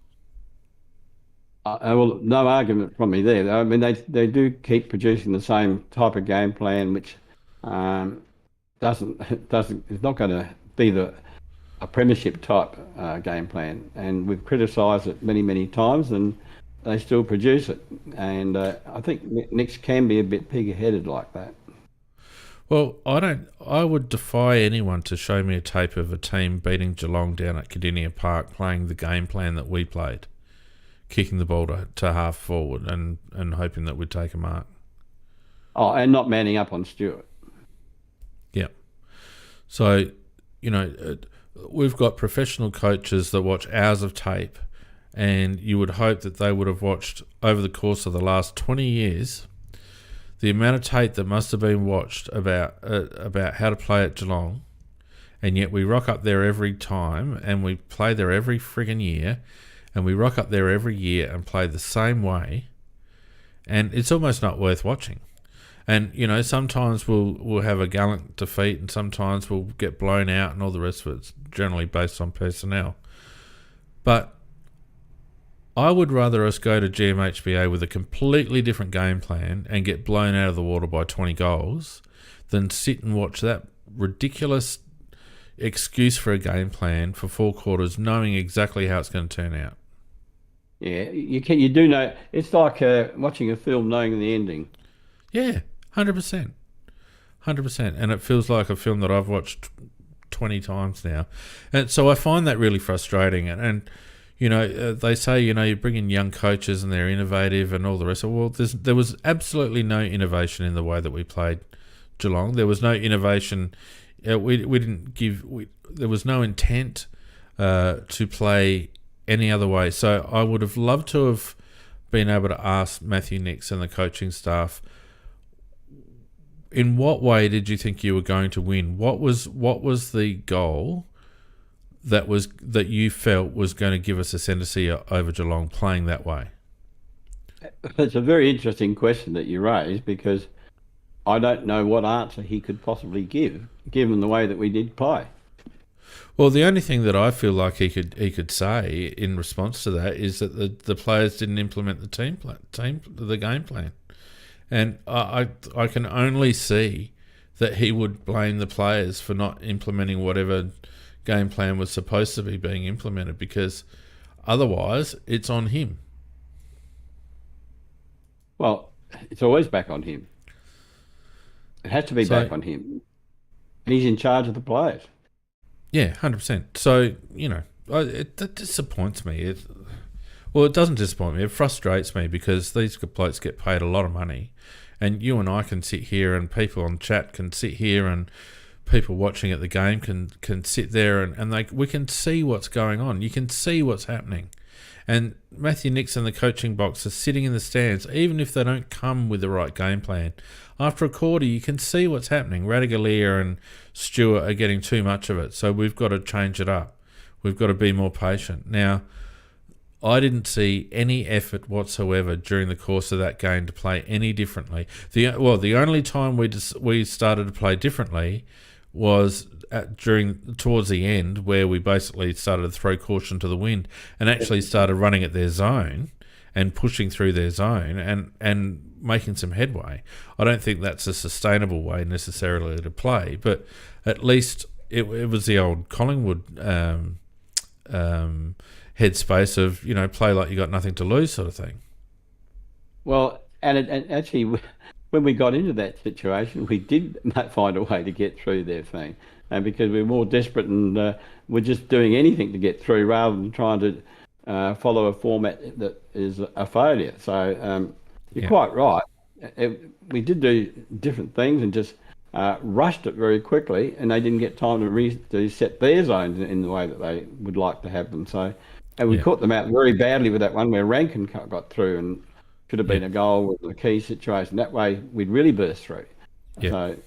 Well, no argument from me there. I mean, they do keep producing the same type of game plan, which it's not going to be a premiership type game plan, and we've criticised it many times, and they still produce it. And I think Nicks can be a bit pig-headed like that. Well, I would defy anyone to show me a tape of a team beating Geelong down at Cardinia Park playing the game plan that we played, kicking the ball to half forward and hoping that we'd take a mark. Oh, and not manning up on Stewart. Yeah. So, we've got professional coaches that watch hours of tape, and you would hope that they would have watched over the course of the last 20 years the amount of tape that must have been watched about how to play at Geelong, and yet we rock up there every time and we play there every friggin' year, and we rock up there every year and play the same way, and it's almost not worth watching. And, sometimes we'll have a gallant defeat and sometimes we'll get blown out and all the rest of it's generally based on personnel. But I would rather us go to GMHBA with a completely different game plan and get blown out of the water by 20 goals than sit and watch that ridiculous excuse for a game plan for 4 quarters knowing exactly how it's going to turn out. Yeah, you do know. It's like watching a film knowing the ending. Yeah. 100%. And it feels like a film that I've watched 20 times now. And so I find that really frustrating. And they say, you bring in young coaches and they're innovative and all the rest. Well, there was absolutely no innovation in the way that we played Geelong. There was no innovation We didn't give. There was no intent to play any other way. So I would have loved to have been able to ask Matthew Nix and the coaching staff, in what way did you think you were going to win? What was the goal that you felt was going to give us ascendancy over Geelong playing that way? It's a very interesting question that you raised, because I don't know what answer he could possibly give, given the way that we did play. Well, the only thing that I feel like he could say in response to that is that the players didn't implement the game plan, and I can only see that he would blame the players for not implementing whatever game plan was supposed to be being implemented, because otherwise it's on him. Well, it's always back on him. It has to be back on him. And he's in charge of the players. Yeah, 100%. So, that disappoints me. It doesn't disappoint me. It frustrates me, because these blokes get paid a lot of money. And you and I can sit here, and people on chat can sit here, and people watching at the game can sit there, and we can see what's going on. You can see what's happening. And Matthew Nix and the coaching box are sitting in the stands, even if they don't come with the right game plan. After a quarter, you can see what's happening. Radaglia and Stewart are getting too much of it, so we've got to change it up. We've got to be more patient. Now, I didn't see any effort whatsoever during the course of that game to play any differently. The only time we started to play differently was towards the end, where we basically started to throw caution to the wind and actually started running at their zone and pushing through their zone and making some headway. I don't think that's a sustainable way necessarily to play, but at least it was the old Collingwood headspace of, play like you got nothing to lose sort of thing. Well, and actually, when we got into that situation, we did find a way to get through their thing, and because we were more desperate and we're just doing anything to get through rather than trying to follow a format that is a failure. So you're quite right. We did do different things and just rushed it very quickly, and they didn't get time to set their zones in the way that they would like to have them. So, and we caught them out very badly with that one where Rankin got through and should have been a goal with the key situation. That way, we'd really burst through. Yeah. So,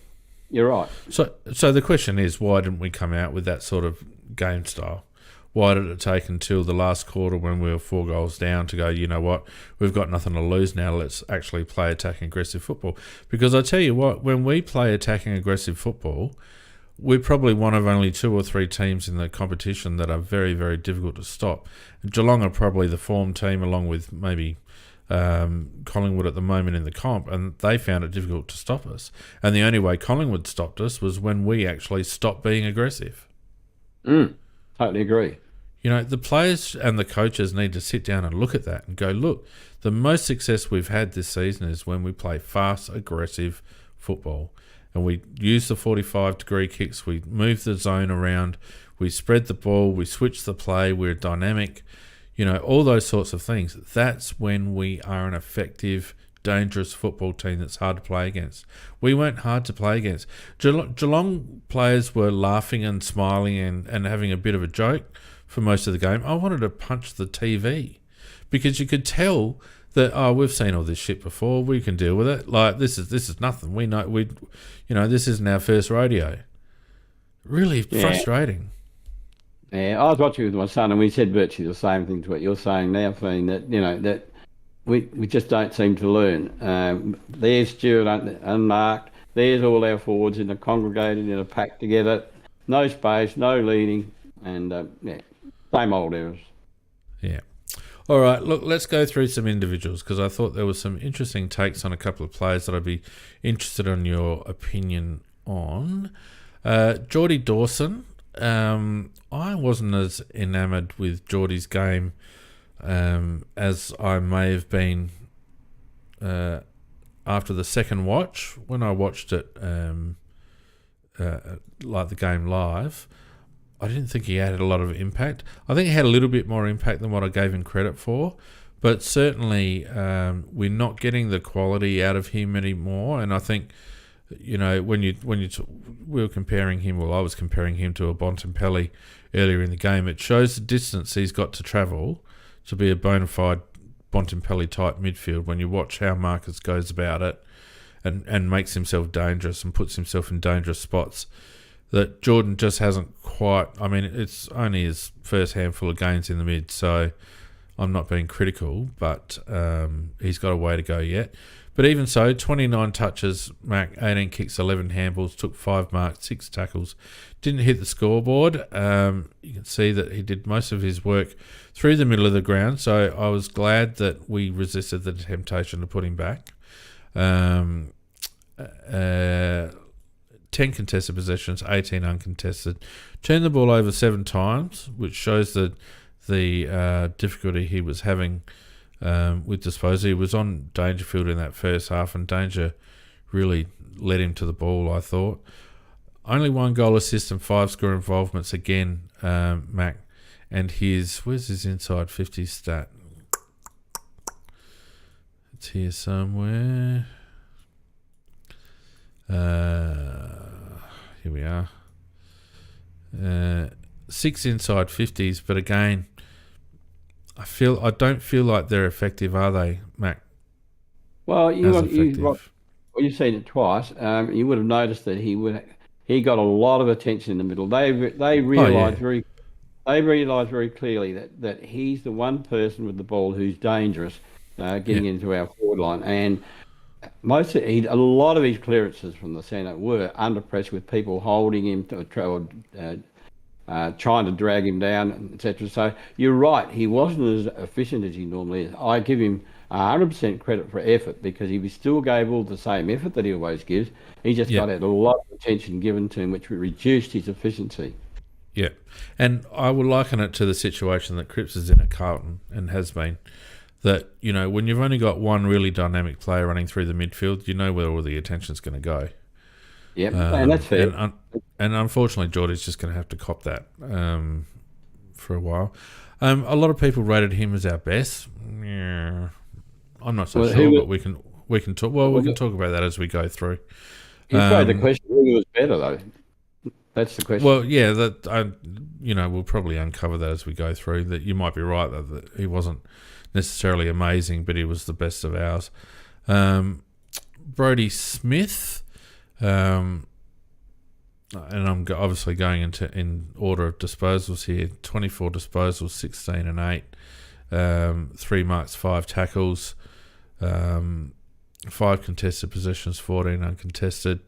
you're right. So the question is, why didn't we come out with that sort of game style? Why did it take until the last quarter, when we were 4 goals down, to go, you know what, we've got nothing to lose now, let's actually play attacking aggressive football? Because I tell you what, when we play attacking aggressive football, we're probably one of only 2 or 3 teams in the competition that are very, very difficult to stop. Geelong are probably the form team, along with maybe Collingwood at the moment in the comp, and they found it difficult to stop us. And the only way Collingwood stopped us was when we actually stopped being aggressive. Totally agree. The players and the coaches need to sit down and look at that and go, look, the most success we've had this season is when we play fast, aggressive football. And we use the 45-degree kicks, we move the zone around, we spread the ball, we switch the play, we're dynamic, all those sorts of things. That's when we are an effective, dangerous football team that's hard to play against. We weren't hard to play against. Geelong players were laughing and smiling and having a bit of a joke for most of the game. I wanted to punch the TV, because you could tell that, we've seen all this shit before, we can deal with it. Like, this is nothing. We know this isn't our first rodeo. Really frustrating. Yeah, I was watching with my son, and we said virtually the same thing to what you're saying now, Fiend, that that we just don't seem to learn. There's Stewart unmarked. There's all our forwards congregated in a pack together. No space, no leading, and same old errors. Yeah. All right, look, let's go through some individuals, because I thought there were some interesting takes on a couple of players that I'd be interested in your opinion on. Geordie Dawson. I wasn't as enamoured with Geordie's game as I may have been after the second watch. When I watched it, like the game live, I didn't think he had a lot of impact. I think he had a little bit more impact than what I gave him credit for, but certainly we're not getting the quality out of him anymore, and I think we were comparing him, well, I was comparing him to a Bontempelli earlier in the game. It shows the distance he's got to travel to be a bona fide Bontempelli type midfield when you watch how Marcus goes about it and makes himself dangerous and puts himself in dangerous spots that Jordan just hasn't quite. I mean, it's only his first handful of games in the mid, so I'm not being critical, but he's got a way to go yet. But even so, 29 touches, Mac, 18 kicks, 11 handballs, took 5 marks, 6 tackles. Didn't hit the scoreboard. You can see that he did most of his work through the middle of the ground, so I was glad that we resisted the temptation to put him back. 10 contested possessions, 18 uncontested. Turned the ball over 7 times, which shows the difficulty he was having with disposal. He was on Dangerfield in that first half, and Danger really led him to the ball, I thought. Only 1 goal assist and 5 score involvements again, Mac. And where's his inside 50 stat? It's here somewhere. Here we are. 6 inside 50s, but again, I don't feel like they're effective, are they, Mac? Well, you've seen it twice. You would have noticed that he got a lot of attention in the middle. They realised very clearly that he's the one person with the ball who's dangerous, getting into our forward line, and a lot of his clearances from the centre were under pressure with people holding him trying to drag him down, etc. So you're right, he wasn't as efficient as he normally is. I give him 100% credit for effort, because he still gave all the same effort that he always gives. He just got a lot of attention given to him, which reduced his efficiency. Yeah, and I will liken it to the situation that Cripps is in at Carlton and has been. That, when you've only got one really dynamic player running through the midfield, you know where all the attention's going to go. Yeah, and that's fair. And unfortunately, Geordie's just going to have to cop that for a while. A lot of people rated him as our best. Yeah, I'm not so sure, but we can talk. Well, we can talk about that as we go through. You phrased the question, who was better though? That's the question. Well, yeah, we'll probably uncover that as we go through. That you might be right that he wasn't necessarily amazing, but he was the best of ours. Brodie Smith, and I'm obviously going in order of disposals here. 24 disposals, 16 and 8, 3 marks, 5 tackles, 5 contested possessions, 14 uncontested.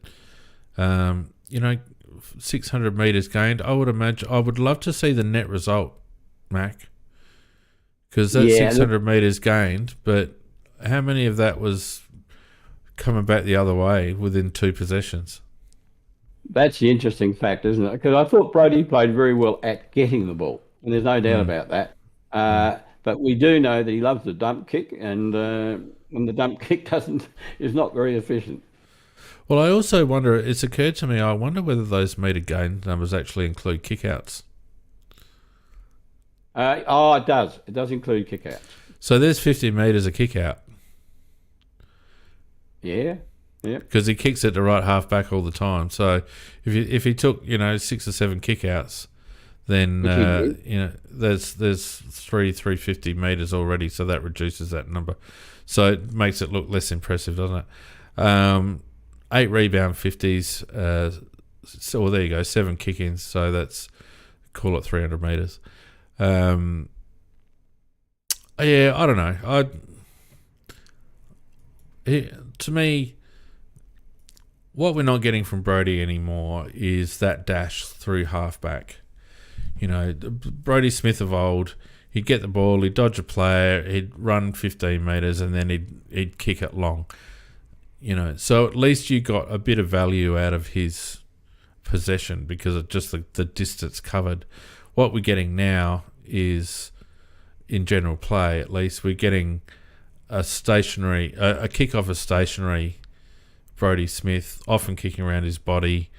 600 metres gained. I would love to see the net result, Mac, because that's 600 metres gained, but how many of that was coming back the other way within 2 possessions? That's the interesting fact, isn't it? Because I thought Brodie played very well at getting the ball, and there's no doubt about that. But we do know that he loves the dump kick, and when the dump kick is not very efficient. Well, I also wonder, it's occurred to me, I wonder whether those metre gain numbers actually include kickouts. It does. It does include kickouts. So there's 50 metres of kickout. Yeah. Yeah. Because he kicks it to right half back all the time. So if he took 6 or 7 kickouts, then there's 350 metres already. So that reduces that number. So it makes it look less impressive, doesn't it? 8 rebound 50s. So there you go, 7 kick-ins. So that's, call it 300 metres. I don't know. To me, what we're not getting from Brodie anymore is that dash through halfback. Brodie Smith of old, he'd get the ball, he'd dodge a player, he'd run 15 metres, and then he'd kick it long. So at least you got a bit of value out of his possession because of just the distance covered. What we're getting now is, in general play at least, we're getting a kick off a stationary Brodie Smith, often kicking around his body.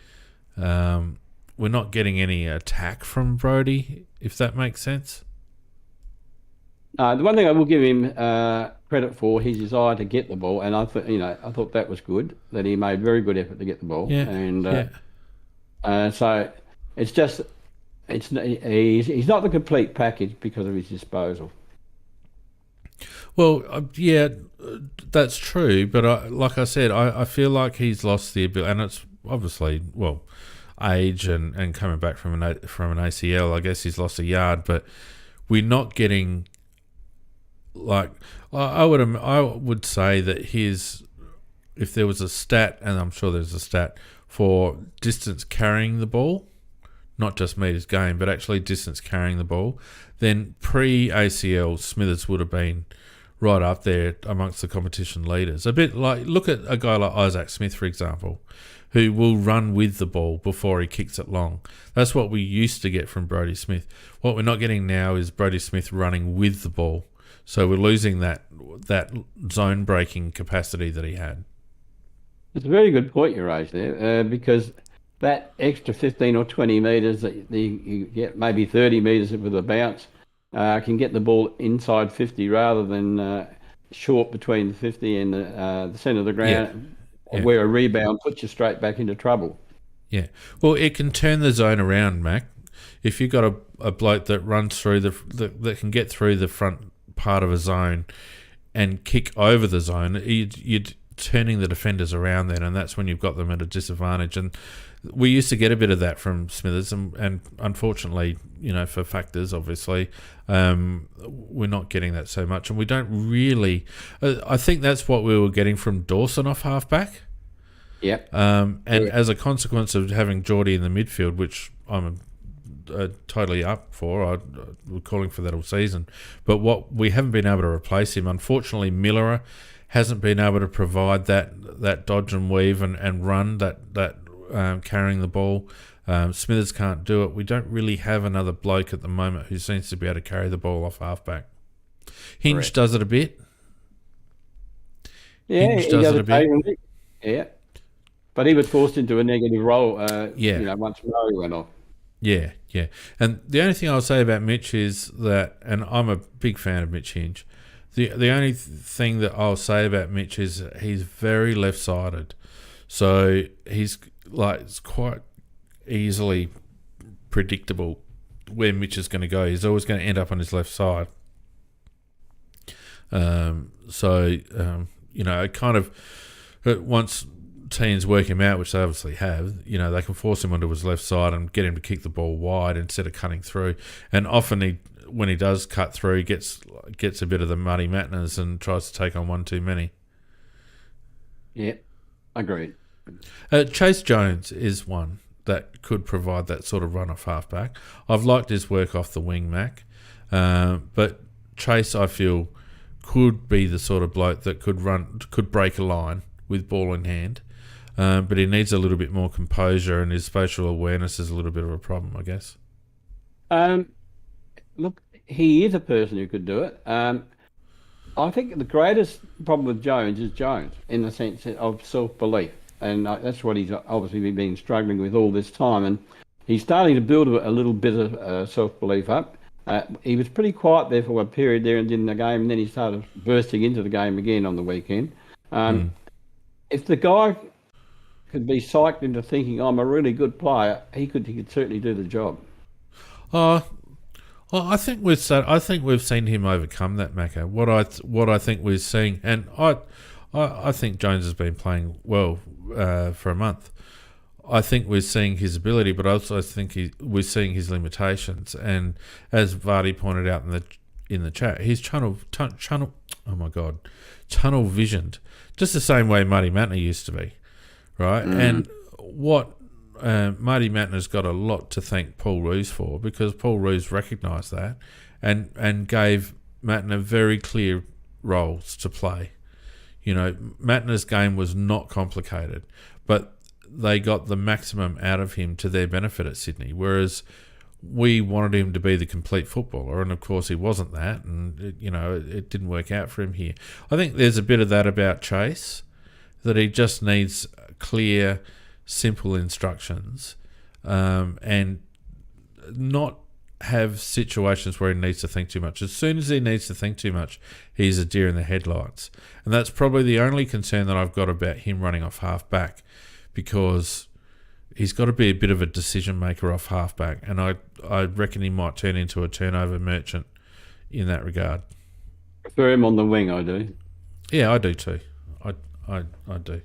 We're not getting any attack from Brodie, if that makes sense. The one thing I will give him credit for his desire to get the ball, and I thought that was good, that he made very good effort to get the ball, Yeah, and yeah. so it's just he's not the complete package because of his disposal. Well, yeah, that's true. But like I said, I feel like he's lost the ability, and it's obviously age and coming back from an ACL. I guess he's lost a yard, but we're not getting like I would say that if there was a stat, and I'm sure there's a stat for distance carrying the ball, not just meters gained, but actually distance carrying the ball, then pre-ACL, Smithers would have been right up there amongst the competition leaders. A bit like, look at a guy like Isaac Smith, for example, who will run with the ball before he kicks it long. That's what we used to get from Brodie Smith. What we're not getting now is Brodie Smith running with the ball. So we're losing that zone breaking capacity that he had. It's a very good point you raised there, because that extra 15 or 20 metres that you get, maybe 30 metres with a bounce, can get the ball inside 50 rather than short between the 50 and the centre of the ground, where a rebound puts you straight back into trouble. Yeah. Well, it can turn the zone around, Mac. If you've got a bloke that runs through that can get through the front part of a zone and kick over the zone, you're turning the defenders around then, and that's when you've got them at a disadvantage. And we used to get a bit of that from Smithers, and unfortunately, for factors, obviously, we're not getting that so much, and we don't really. I think that's what we were getting from Dawson off halfback. Yep. As a consequence of having Geordie in the midfield, which I'm totally up for, we're calling for that all season. But what we haven't been able to replace him. Unfortunately, Miller hasn't been able to provide that dodge and weave and run that carrying the ball. Smithers can't do it. We don't really have another bloke at the moment who seems to be able to carry the ball off halfback. Hinge Correct. does it a bit. Yeah, Hinge does it a bit. Yeah, but he was forced into a negative role. Once Murray went off. Yeah. And the only thing I'll say about Mitch is that, and I'm a big fan of Mitch Hinge, the only thing that I'll say about Mitch is he's very left-sided. So he's it's quite easily predictable where Mitch is going to go. He's always going to end up on his left side. Once teams work him out, which they obviously have, they can force him onto his left side and get him to kick the ball wide instead of cutting through. And often when he does cut through, he gets a bit of the muddy matness and tries to take on one too many. Yeah, agreed. Chase Jones is one that could provide that sort of run off halfback. I've liked his work off the wing, Mac. But Chase, I feel, could be the sort of bloke that could break a line with ball in hand. But he needs a little bit more composure, and his spatial awareness is a little bit of a problem, I guess. Look, he is a person who could do it. I think the greatest problem with Jones is Jones, in the sense of self-belief. And that's what he's obviously been struggling with all this time. And he's starting to build a little bit of self-belief up. He was pretty quiet there for a period there and in the game, and then he started bursting into the game again on the weekend. If the guy could be psyched into thinking, I'm a really good player, he could certainly do the job. I think we've seen him overcome that, Macca. What I think we're seeing, and I think Jones has been playing well for a month. I think we're seeing his ability, but I also think we're seeing his limitations. And as Vardy pointed out in the chat, he's tunnel visioned, just the same way Marty Matner used to be, right? And what Marty Matner's got a lot to thank Paul Roos for, because Paul Roos recognised that and gave Matner very clear roles to play. Matner's game was not complicated, but they got the maximum out of him to their benefit at Sydney, whereas we wanted him to be the complete footballer, and of course he wasn't that, and it didn't work out for him here. I think there's a bit of that about Chase, that he just needs clear, simple instructions, and not have situations where he needs to think too much. As soon as he needs to think too much, he's a deer in the headlights. And that's probably the only concern that I've got about him running off half-back, because he's got to be a bit of a decision maker off half-back, and I reckon he might turn into a turnover merchant in that regard. Prefer him on the wing, I do. Yeah, I do too. I do.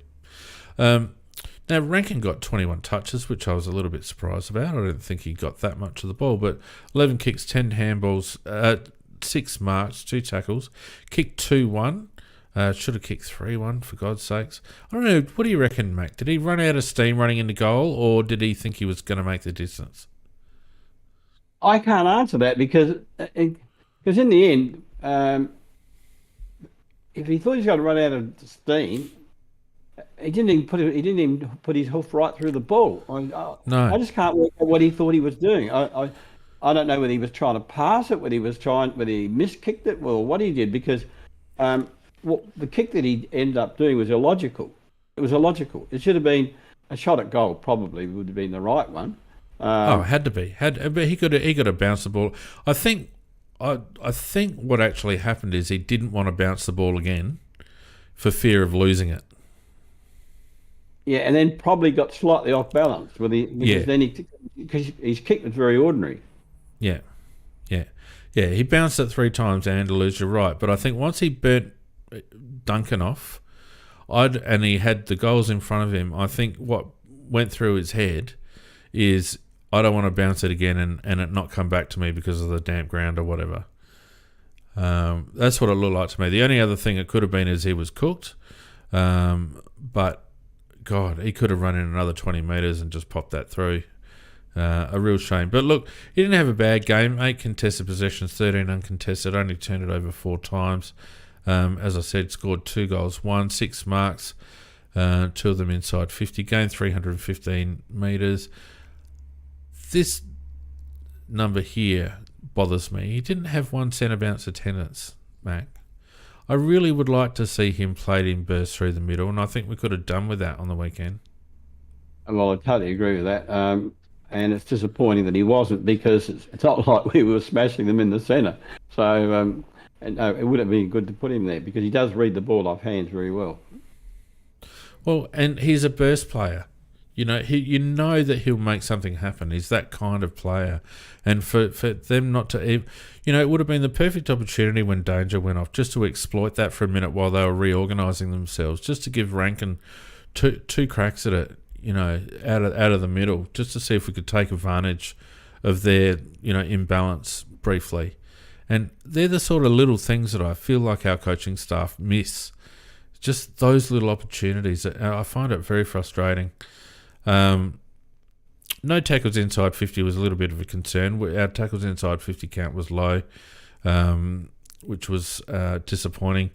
Now, Rankin got 21 touches, which I was a little bit surprised about. I don't think he got that much of the ball, but 11 kicks, 10 handballs, 6 marks, 2 tackles, kicked 2-1. Should have kicked 3-1, for God's sakes. I don't know, what do you reckon, Mac? Did he run out of steam running into goal, or did he think he was going to make the distance? I can't answer that because in the end, if he thought he was going to run out of steam, he didn't even put his hoof right through the ball. No. I just can't work out what he thought he was doing. I don't know whether he was trying to pass it, whether he miskicked it, or what he did, because the kick that he ended up doing was illogical. It was illogical. It should have been a shot at goal. Probably would have been the right one. It had to be. But he could have bounced the ball. I think what actually happened is he didn't want to bounce the ball again for fear of losing it. Yeah, and then probably got slightly off balance because his kick was very ordinary. Yeah. He bounced it 3 times, Andalus, you're right. But I think once he burnt Duncan off, and he had the goals in front of him, I think what went through his head is, I don't want to bounce it again and it not come back to me because of the damp ground or whatever. That's what it looked like to me. The only other thing it could have been is he was cooked. But, God, he could have run in another 20 metres and just popped that through. A real shame. But look, he didn't have a bad game. 8 contested possessions, 13 uncontested. Only turned it over 4 times. As I said, scored 2 goals, 6 marks, 2 of them inside 50. Gained 315 metres. This number here bothers me. He didn't have 1 centre bounce attendance, Mac. I really would like to see him played in bursts through the middle, and I think we could have done with that on the weekend. Well, I totally agree with that. And it's disappointing that he wasn't, because it's not like we were smashing them in the centre. So it would have been good to put him there, because he does read the ball off hands very well. Well, and he's a burst player. You know, you know that he'll make something happen. He's that kind of player. And for them not to... You know, it would have been the perfect opportunity when danger went off just to exploit that for a minute while they were reorganising themselves, just to give Rankin two cracks at it, you know, out of the middle, just to see if we could take advantage of their, you know, imbalance briefly. And they're the sort of little things that I feel like our coaching staff miss. Just those little opportunities. I find it very frustrating. No tackles inside 50 was a little bit of a concern. Our tackles inside 50 count was low, which was disappointing.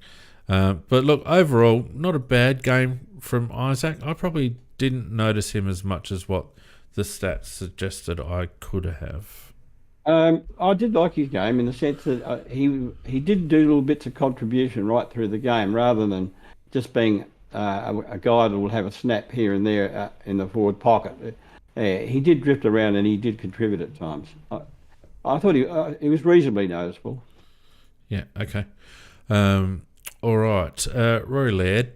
But look, overall, not a bad game from Isaac. I probably didn't notice him as much as what the stats suggested I could have. I did like his game in the sense that he did do little bits of contribution right through the game, rather than just being a guy that will have a snap here and there in the forward pocket. He did drift around and he did contribute at times. I thought he was reasonably noticeable. Yeah, okay. All right. Rory Laird.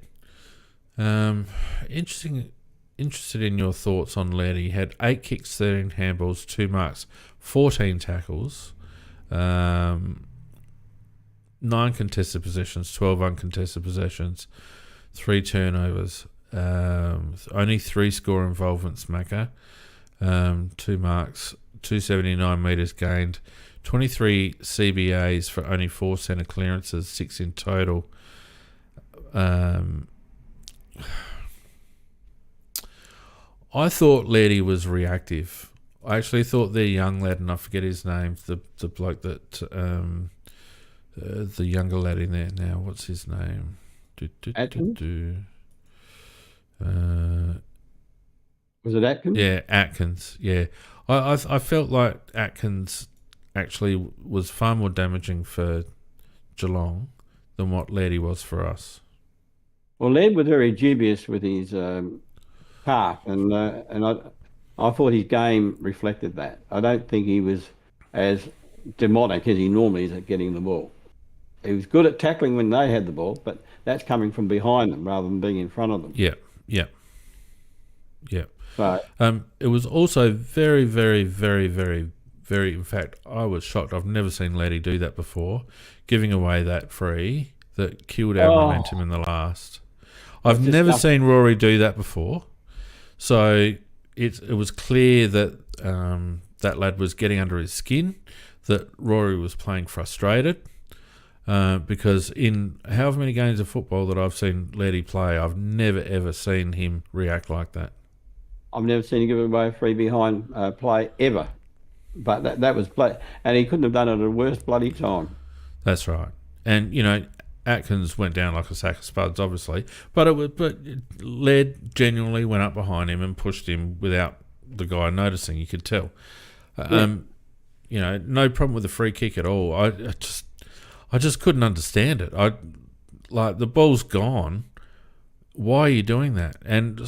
Interested in your thoughts on Laird. He had 8 kicks, 13 handballs, 2 marks, 14 tackles, 9 contested possessions, 12 uncontested possessions, 3 turnovers, only 3 score involvements, Macca, 2 marks, 279 metres gained, 23 CBAs for only 4 centre clearances, 6 in total. I thought Lairdy was reactive. I actually thought their young lad, and I forget his name, the bloke that the younger lad in there now. What's his name? Was it Atkins? Yeah, Atkins. Yeah, I felt like Atkins actually was far more damaging for Geelong than what Lairdy was for us. Well, Laird was very dubious with his calf, and I thought his game reflected that. I don't think he was as demonic as he normally is at getting the ball. He was good at tackling when they had the ball, but that's coming from behind them rather than being in front of them. Yeah, yeah, yeah. So, It was also very, very, very, very, very. In fact, I was shocked. I've never seen Laddie do that before, giving away that free that killed our momentum in the last. I've never seen Rory do that before, so it was clear that that lad was getting under his skin, that Rory was playing frustrated. Because in however many games of football that I've seen Laddie play, I've never ever seen him react like that. I've never seen him give away a free behind play ever. But that was play, and he couldn't have done it at a worse bloody time. That's right. And Atkins went down like a sack of spuds, obviously, but Led genuinely went up behind him and pushed him without the guy noticing. You could tell. No problem with the free kick at all. I just couldn't understand it. The ball's gone. Why are you doing that? And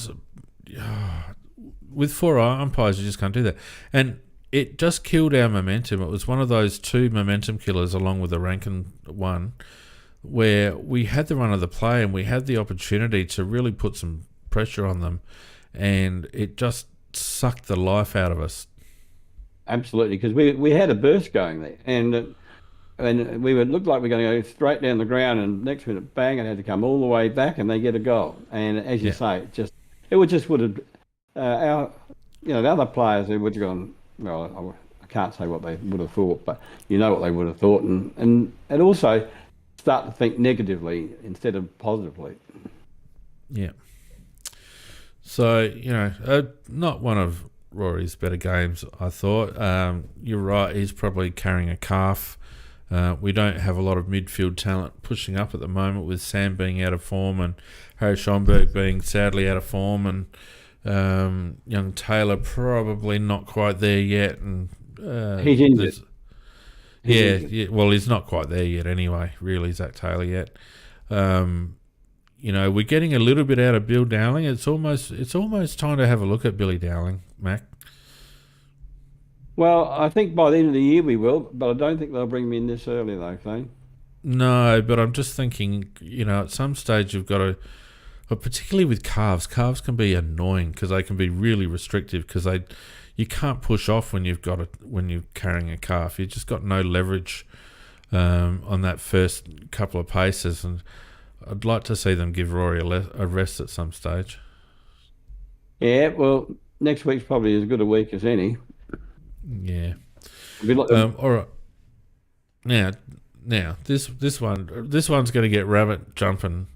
with 4 umpires, you just can't do that. And it just killed our momentum. It was one of those 2 momentum killers along with the Rankin one, where we had the run of the play and we had the opportunity to really put some pressure on them, and it just sucked the life out of us. Absolutely, because we had a burst going there, and we would look like we're going to go straight down the ground, and next minute, bang, it had to come all the way back, and they get a goal. And as you say, it would have the other players who would have gone. Well, I can't say what they would have thought, but you know what they would have thought, and also start to think negatively instead of positively. Yeah. So not one of Rory's better games, I thought. You're right, he's probably carrying a calf. We don't have a lot of midfield talent pushing up at the moment, with Sam being out of form and Harry Schomburg being sadly out of form, and young Taylor probably not quite there yet. And he's injured. Well, he's not quite there yet anyway, really, Zach Taylor yet. We're getting a little bit out of Bill Dowling. It's almost time to have a look at Billy Dowling, Mac. Well, I think by the end of the year we will, but I don't think they'll bring me in this early, though, Shane. No, but I'm just thinking, at some stage you've got to, particularly with calves can be annoying because they can be really restrictive, because you can't push off when you're carrying a calf. You've just got no leverage on that first couple of paces, and I'd like to see them give Rory a rest at some stage. Yeah, well, next week's probably as good a week as any. Yeah. All right. Now this one's going to get rabbit jumping,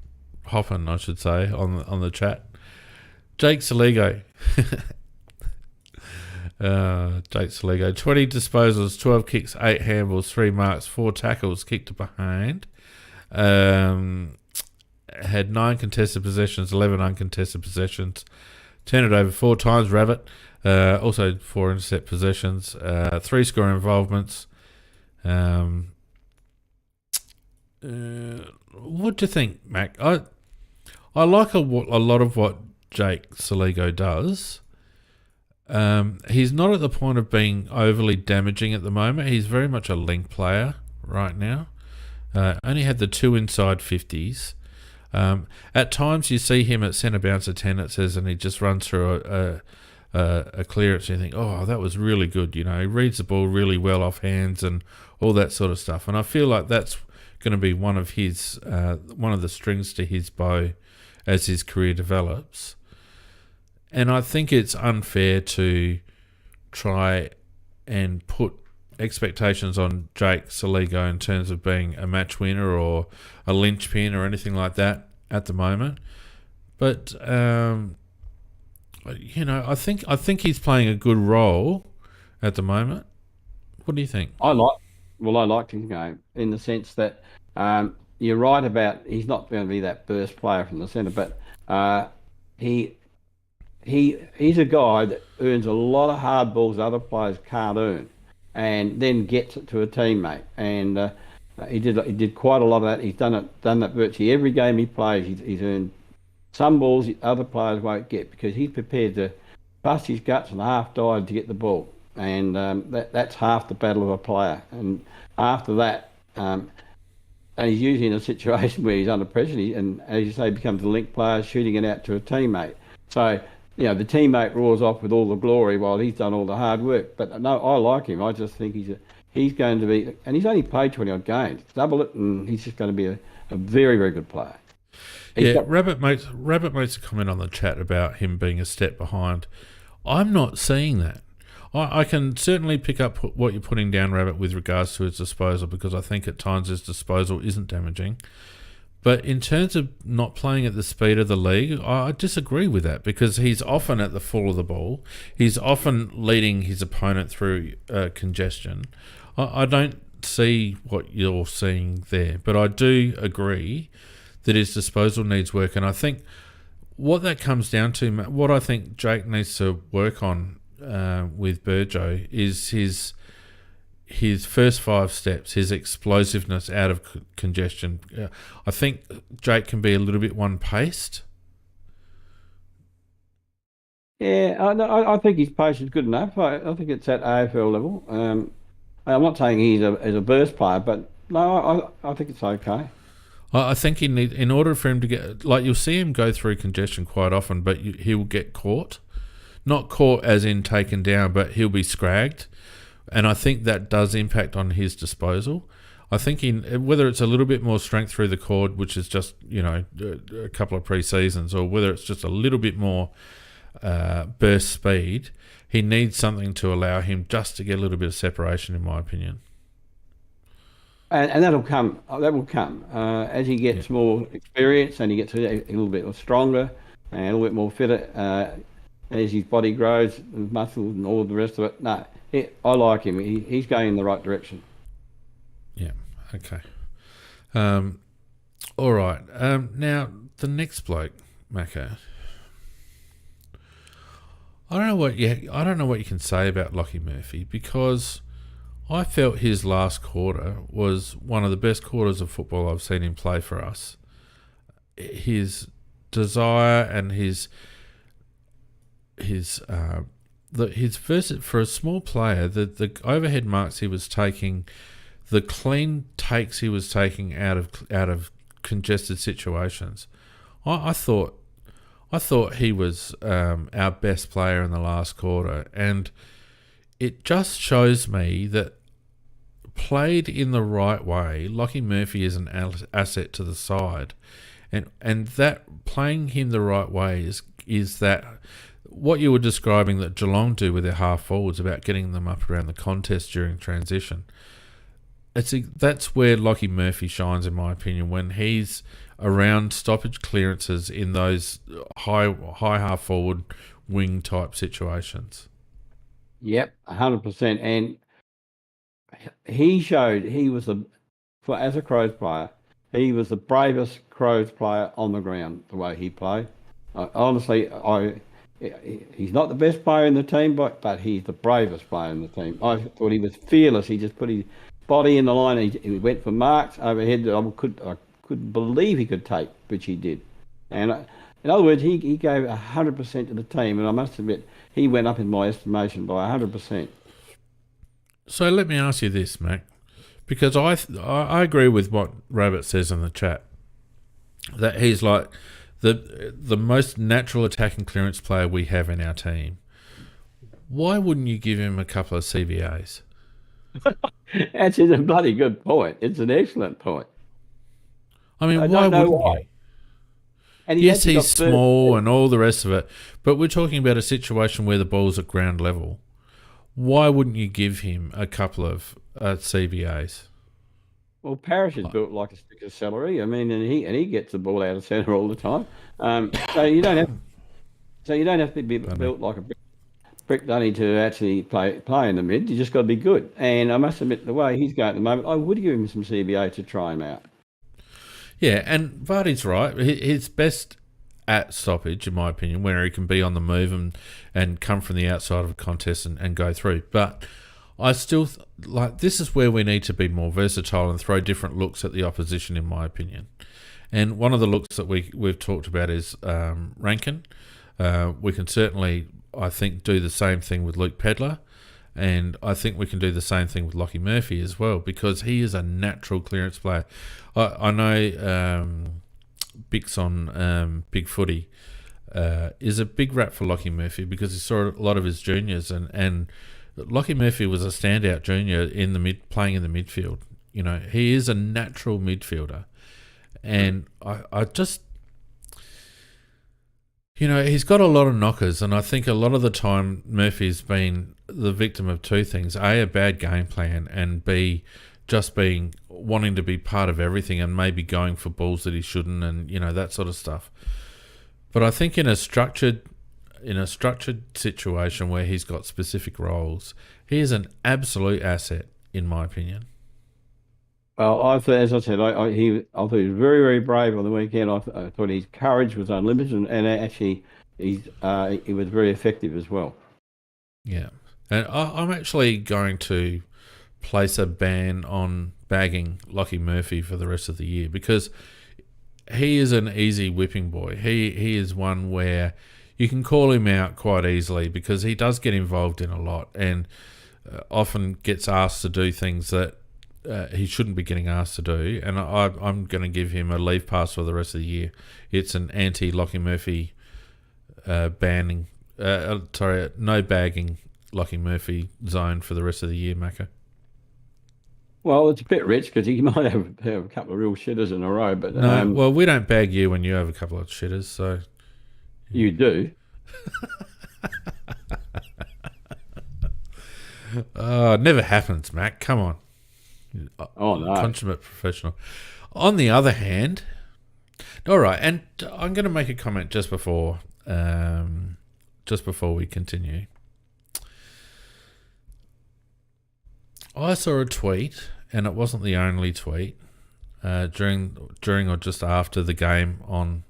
hopping, I should say, on the chat. Jake Saligo. Jake Saligo, 20 disposals, 12 kicks, 8 handballs, 3 marks, 4 tackles, kicked behind. Had 9 contested possessions, 11 uncontested possessions. Turned it over 4 times, rabbit. Also 4 intercept possessions, 3 score involvements. What do you think, Mac? I like a lot of what Jake Saligo does. He's not at the point of being overly damaging at the moment. He's very much a link player right now. Only had the 2 inside 50s. At times you see him at centre bounce attendances and he just runs through a clearance and you think, oh, that was really good. He reads the ball really well off hands and all that sort of stuff. And I feel like that's going to be one of the strings to his bow as his career develops. And I think it's unfair to try and put expectations on Jake Saligo in terms of being a match winner or a linchpin or anything like that at the moment. But I think he's playing a good role at the moment. What do you think? I liked his game in the sense that you're right about he's not going to be that burst player from the centre, but he's a guy that earns a lot of hard balls other players can't earn, and then gets it to a teammate. And he did quite a lot of that. He's done that virtually every game he plays. He's earned some balls other players won't get because he's prepared to bust his guts and half dive to get the ball. and that's half the battle of a player. And after that, and he's usually in a situation where he's under pressure, and as you say, becomes a link player, shooting it out to a teammate. So, the teammate roars off with all the glory while he's done all the hard work. But no, I like him. I just think he's going to be, and he's only played 20-odd games. Double it, and he's just going to be a very, very good player. Rabbit makes a comment on the chat about him being a step behind. I'm not seeing that. I can certainly pick up what you're putting down, Rabbit, with regards to his disposal, because I think at times his disposal isn't damaging. But in terms of not playing at the speed of the league, I disagree with that, because he's often at the full of the ball. He's often leading his opponent through congestion. I don't see what you're seeing there, but I do agree that his disposal needs work. And I think what that comes down to, what I think Jake needs to work on with Burjo is his first 5 steps, his explosiveness out of congestion. I think Jake can be a little bit one-paced. Yeah, I think his pace is good enough. I think it's at AFL level. I'm not saying he's a burst player, but no, I think it's okay. I think in order for him to get, like, you'll see him go through congestion quite often, but he will get caught. Not caught as in taken down, but he'll be scragged. And I think that does impact on his disposal. I think whether it's a little bit more strength through the cord, which is just, a couple of pre-seasons, or whether it's just a little bit more burst speed, he needs something to allow him just to get a little bit of separation, in my opinion. And that'll come. That will come as he gets more experience and he gets a little bit stronger and a little bit more fitter. As his body grows, and muscles and all the rest of it. No, I like him. He's going in the right direction. Yeah. Okay. All right. Now the next bloke, Macca. I don't know what you can say about Lachie Murphy, because I felt his last quarter was one of the best quarters of football I've seen him play for us. His desire and his first, for a small player, the overhead marks he was taking, the clean takes he was taking out of congested situations. I thought he was our best player in the last quarter, and it just shows me that played in the right way, Lachie Murphy is an asset to the side, and that playing him the right way is that what you were describing that Geelong do with their half forwards about getting them up around the contest during transition. That's where Lachie Murphy shines, in my opinion, when he's around stoppage clearances in those high half forward wing type situations. Yep, 100%. And he showed as a Crows player, he was the bravest Crows player on the ground, the way he played. Honestly, he's not the best player in the team, but he's the bravest player in the team. I thought he was fearless. He just put his body in the line. He went for marks overhead that I couldn't believe he could take, which he did. And in other words, he gave 100% to the team, and I must admit, he went up in my estimation by 100%. So let me ask you this, Mac, because I agree with what Rabbit says in the chat, that he's like the most natural attacking clearance player we have in our team. Why wouldn't you give him a couple of CBAs? That's a bloody good point. It's an excellent point. I mean, why wouldn't you? And yes, he's small and all the rest of it, but we're talking about a situation where the ball's at ground level. Why wouldn't you give him a couple of CBAs? Well, Parrish is built like a stick of celery. I mean, and he gets the ball out of centre all the time. So you don't have to be built like a brick dunny to actually play in the mid. You just got to be good. And I must admit, the way he's going at the moment, I would give him some CBA to try him out. Yeah, and Vardy's right. His best at stoppage, in my opinion, where he can be on the move and come from the outside of a contest and go through. But I still this is where we need to be more versatile and throw different looks at the opposition, in my opinion. And one of the looks that we've talked about is Rankin. We can certainly, I think, do the same thing with Luke Pedler. And I think we can do the same thing with Lockie Murphy as well, because he is a natural clearance player. I know Bix on Big Footy is a big rap for Lockie Murphy because he saw a lot of his juniors, and Lockie Murphy was a standout junior in the playing in the midfield. You know, he is a natural midfielder, and I just, you know, he's got a lot of knockers, and I think a lot of the time Murphy's been the victim of two things: A, a bad game plan, and B, just wanting to be part of everything and maybe going for balls that he shouldn't, and you know, that sort of stuff. But I think in a structured situation where he's got specific roles, he is an absolute asset, in my opinion. Well, I thought, as I said, I thought he was very, very brave on the weekend. I thought his courage was unlimited, and actually, he was very effective as well. Yeah, and I'm actually going to place a ban on bagging Lockie Murphy for the rest of the year, because he is an easy whipping boy. He is one where you can call him out quite easily, because he does get involved in a lot and often gets asked to do things that he shouldn't be getting asked to do, and I'm going to give him a leave pass for the rest of the year. It's an anti-Lockie Murphy no bagging Lockie Murphy zone for the rest of the year, Macca. Well, it's a bit rich because he might have a couple of real shitters in a row, but no. Well, we don't bag you when you have a couple of shitters, so you do. Oh, it never happens, Mac. Come on. Oh, no. Consummate professional. On the other hand, all right, and I'm going to make a comment just before we continue. I saw a tweet, and it wasn't the only tweet, during or just after the game on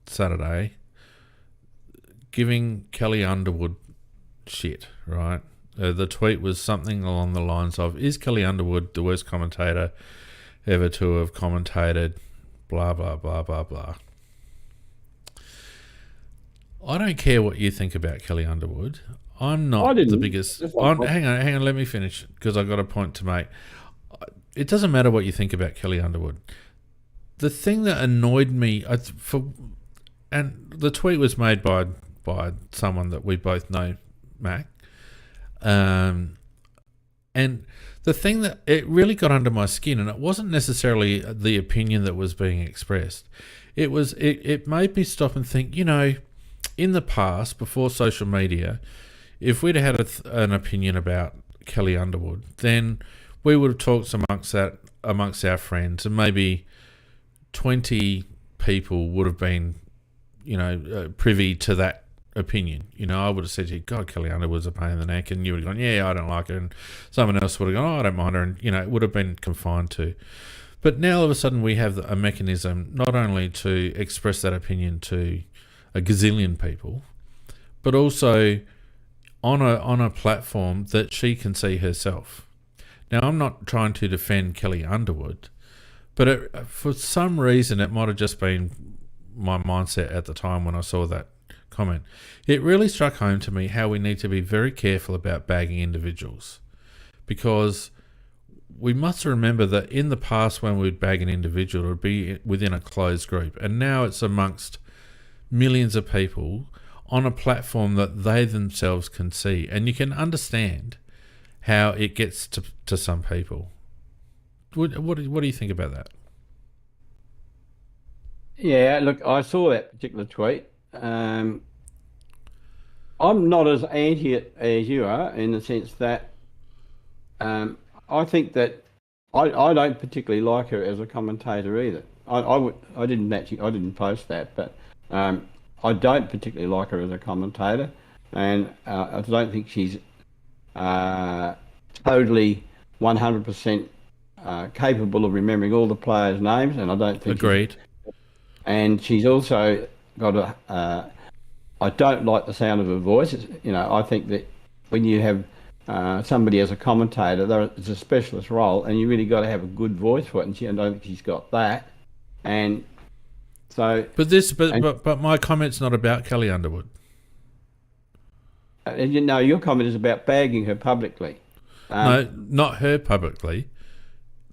Saturday, giving Kelly Underwood shit, right? The tweet was something along the lines of, is Kelly Underwood the worst commentator ever to have commentated, blah, blah, blah, blah, blah. I don't care what you think about Kelly Underwood. I'm not the biggest... Hang on, let me finish, because I've got a point to make. It doesn't matter what you think about Kelly Underwood. The thing that annoyed me, and the tweet was made by someone that we both know, Mac, and the thing that it really got under my skin, and it wasn't necessarily the opinion that was being expressed. It made me stop and think, you know, in the past, before social media, if we'd had an opinion about Kelly Underwood, then we would have talked amongst our friends, and maybe 20 people would have been, you know, privy to that opinion. You know, I would have said to you, God, Kelly Underwood's a pain in the neck, and you would have gone, yeah, I don't like her, and someone else would have gone, oh, I don't mind her, and, you know, it would have been confined to. But now all of a sudden we have a mechanism not only to express that opinion to a gazillion people, but also on a platform that she can see herself. Now, I'm not trying to defend Kelly Underwood, but for some reason it might have just been my mindset at the time when I saw that comment. It really struck home to me how we need to be very careful about bagging individuals, because we must remember that in the past when we'd bag an individual, it would be within a closed group, and now it's amongst millions of people on a platform that they themselves can see, and you can understand how it gets to some people. What do you think about that? Yeah, look, I saw that particular tweet. I'm not as anti it as you are, in the sense that I think that I don't particularly like her as a commentator either. I didn't post that, but I don't particularly like her as a commentator, and I don't think she's totally 100% capable of remembering all the players' names, and I don't think. Agreed. And she's also got I don't like the sound of her voice. I think that when you have somebody as a commentator, it's a specialist role, and you really got to have a good voice for it. And I don't think she's got that. And so, but my comment's not about Kelly Underwood. And your comment is about bagging her publicly. No, not her publicly.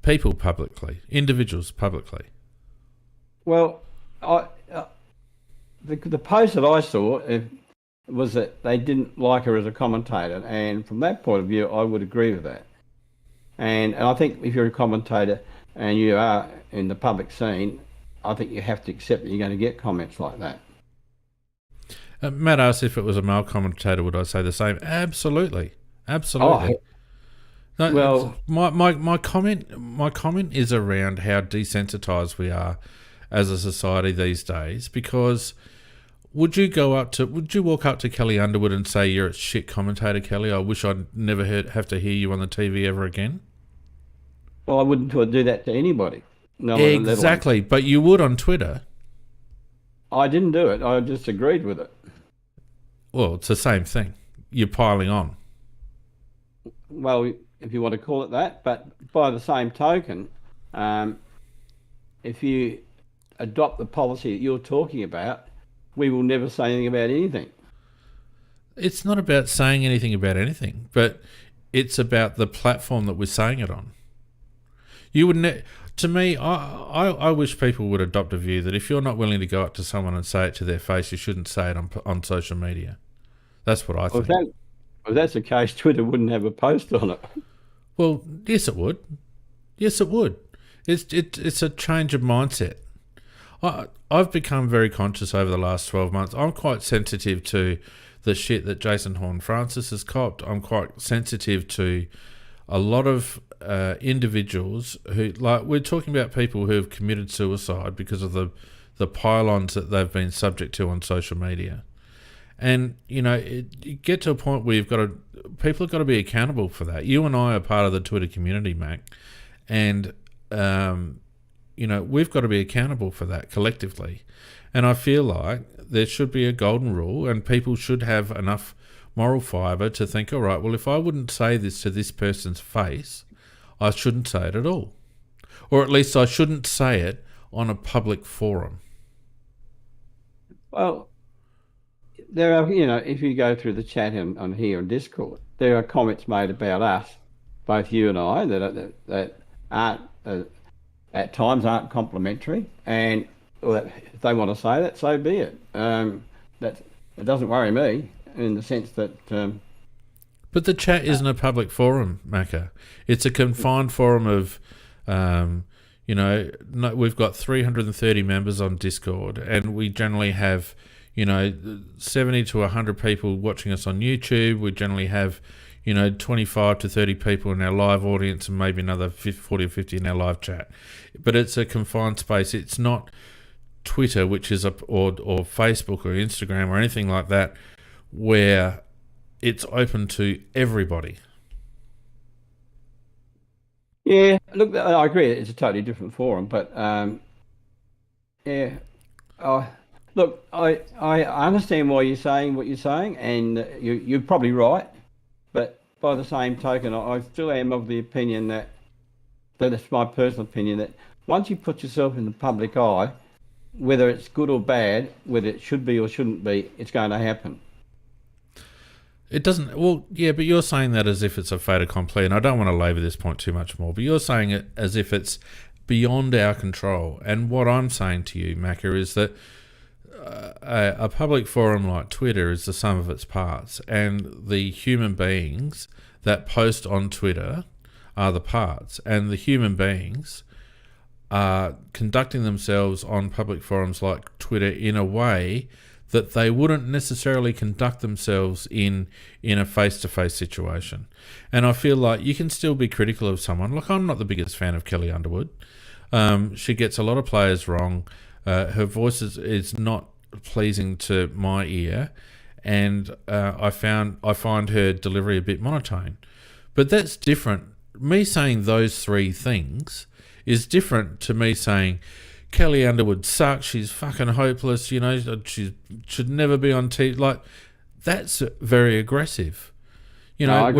People publicly. Individuals publicly. Well, the post that I saw was that they didn't like her as a commentator, and from that point of view, I would agree with that. And I think if you're a commentator and you are in the public scene, I think you have to accept that you're going to get comments like that. Matt asked if it was a male commentator, would I say the same? Absolutely. Absolutely. Oh, no, well, my comment is around how desensitized we are as a society these days, because would you walk up to Kelly Underwood and say, "You're a shit commentator, Kelly. I wish I'd never have to hear you on the TV ever again"? well, I wouldn't do that to anybody. No, Exactly, but you would on Twitter. I didn't do it. I just agreed with it. Well, it's the same thing. You're piling on. Well, if you want to call it that, but by the same token, if you adopt the policy that you're talking about, we will never say anything about anything. It's not about saying anything about anything, but it's about the platform that we're saying it on. You wouldn't. To me, I wish people would adopt a view that if you're not willing to go up to someone and say it to their face, you shouldn't say it on social media. That's what I think. If that's the case, Twitter wouldn't have a post on it. Well, yes, it would. Yes, it would. It's a change of mindset. I've become very conscious over the last 12 months. I'm quite sensitive to the shit that Jason Horne-Francis has copped. I'm quite sensitive to a lot of individuals who, like, we're talking about people who have committed suicide because of the pylons that they've been subject to on social media. And, you get to a point where people have got to be accountable for that. You and I are part of the Twitter community, Mac, and, we've got to be accountable for that collectively. And I feel like there should be a golden rule, and people should have enough moral fibre to think, all right, well, if I wouldn't say this to this person's face, I shouldn't say it at all. Or at least I shouldn't say it on a public forum. Well, there are, if you go through the chat on here on Discord, there are comments made about us, both you and I, that aren't at times aren't complimentary, and if they want to say that, so be it. It doesn't worry me in the sense that. But the chat isn't a public forum, Macca. It's a confined forum of, we've got 330 members on Discord, and we generally have, 70 to 100 people watching us on YouTube. We generally have, 25 to 30 people in our live audience, and maybe another 40 or 50 in our live chat. But it's a confined space. It's not Twitter, which is or Facebook or Instagram or anything like that, where it's open to everybody. Yeah, look, I agree. It's a totally different forum, but look, I understand why you're saying what you're saying, and you're probably right. But by the same token, I still am of the opinion that it's my personal opinion that once you put yourself in the public eye, whether it's good or bad, whether it should be or shouldn't be, it's going to happen. It doesn't. Well, yeah, but you're saying that as if it's a fait accompli, and I don't want to labour this point too much more, but you're saying it as if it's beyond our control. And what I'm saying to you, Macca, is that a public forum like Twitter is the sum of its parts, and the human beings that post on Twitter are the parts, and the human beings are conducting themselves on public forums like Twitter in a way that they wouldn't necessarily conduct themselves in a face-to-face situation. And I feel like you can still be critical of someone. Look, I'm not the biggest fan of Kelly Underwood. She gets a lot of players wrong. Her voice is not pleasing to my ear, and I find her delivery a bit monotone. But that's different. Me saying those three things is different to me saying Kelly Underwood sucks, she's fucking hopeless, she should never be on TV. Like, that's very aggressive. No,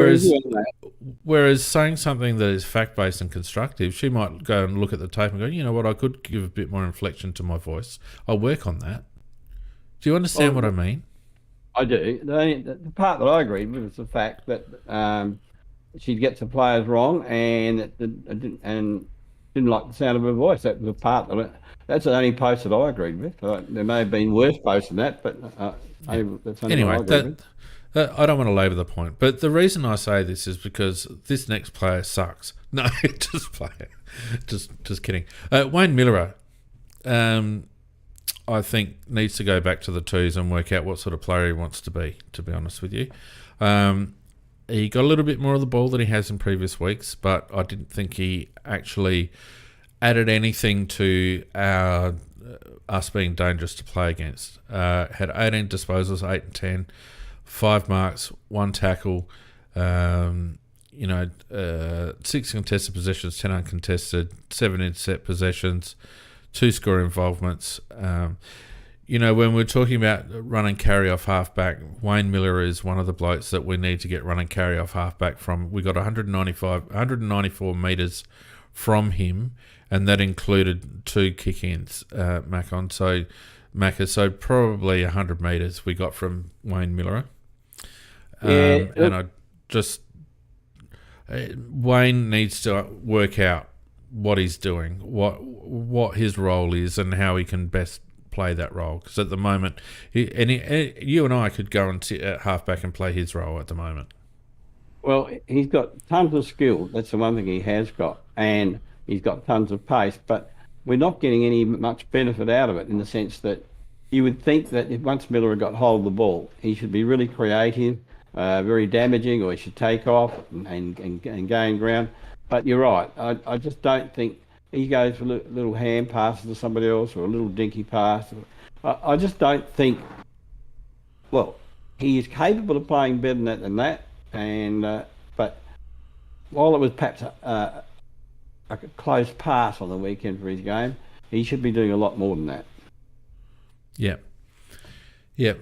whereas saying something that is fact-based and constructive, she might go and look at the tape and go, you know what, I could give a bit more inflection to my voice. I'll work on that. Do you understand what I mean? I do. The part that I agreed with was the fact that she gets the players wrong and didn't like the sound of her voice. That was the part that that's the only post that I agreed with. There may have been worse posts than that, but Yeah. that's only what Anyway, I agreed with. I don't want to labour the point, but the reason I say this is because this next player sucks. No, just player, just kidding. Wayne Miller, I think needs to go back to the twos and work out what sort of player he wants to be. To be honest with you, he got a little bit more of the ball than he has in previous weeks, but I didn't think he actually added anything to us being dangerous to play against. Had 18 disposals, 8 and 10, 5 marks, 1 tackle, 6 contested possessions, 10 uncontested, 7 intercept possessions, 2 score involvements. When we're talking about run and carry off halfback, Wayne Miller is one of the blokes that we need to get run and carry off halfback from. We got 194 metres from him, and that included 2 kick-ins, Macca. So probably 100 metres we got from Wayne Miller. Wayne needs to work out what he's doing, what his role is, and how he can best play that role. Because at the moment, you and I could go and sit at halfback and play his role at the moment. Well, he's got tons of skill. That's the one thing he has got, and he's got tons of pace. But we're not getting any much benefit out of it in the sense that you would think that if once Miller had got hold of the ball, he should be really creative, very damaging, or he should take off and gain ground. But you're right. I just don't think he goes for little hand passes to somebody else or a little dinky pass. I just don't think. Well, he is capable of playing better than that. And but while it was perhaps a close pass on the weekend for his game, he should be doing a lot more than that. Yeah.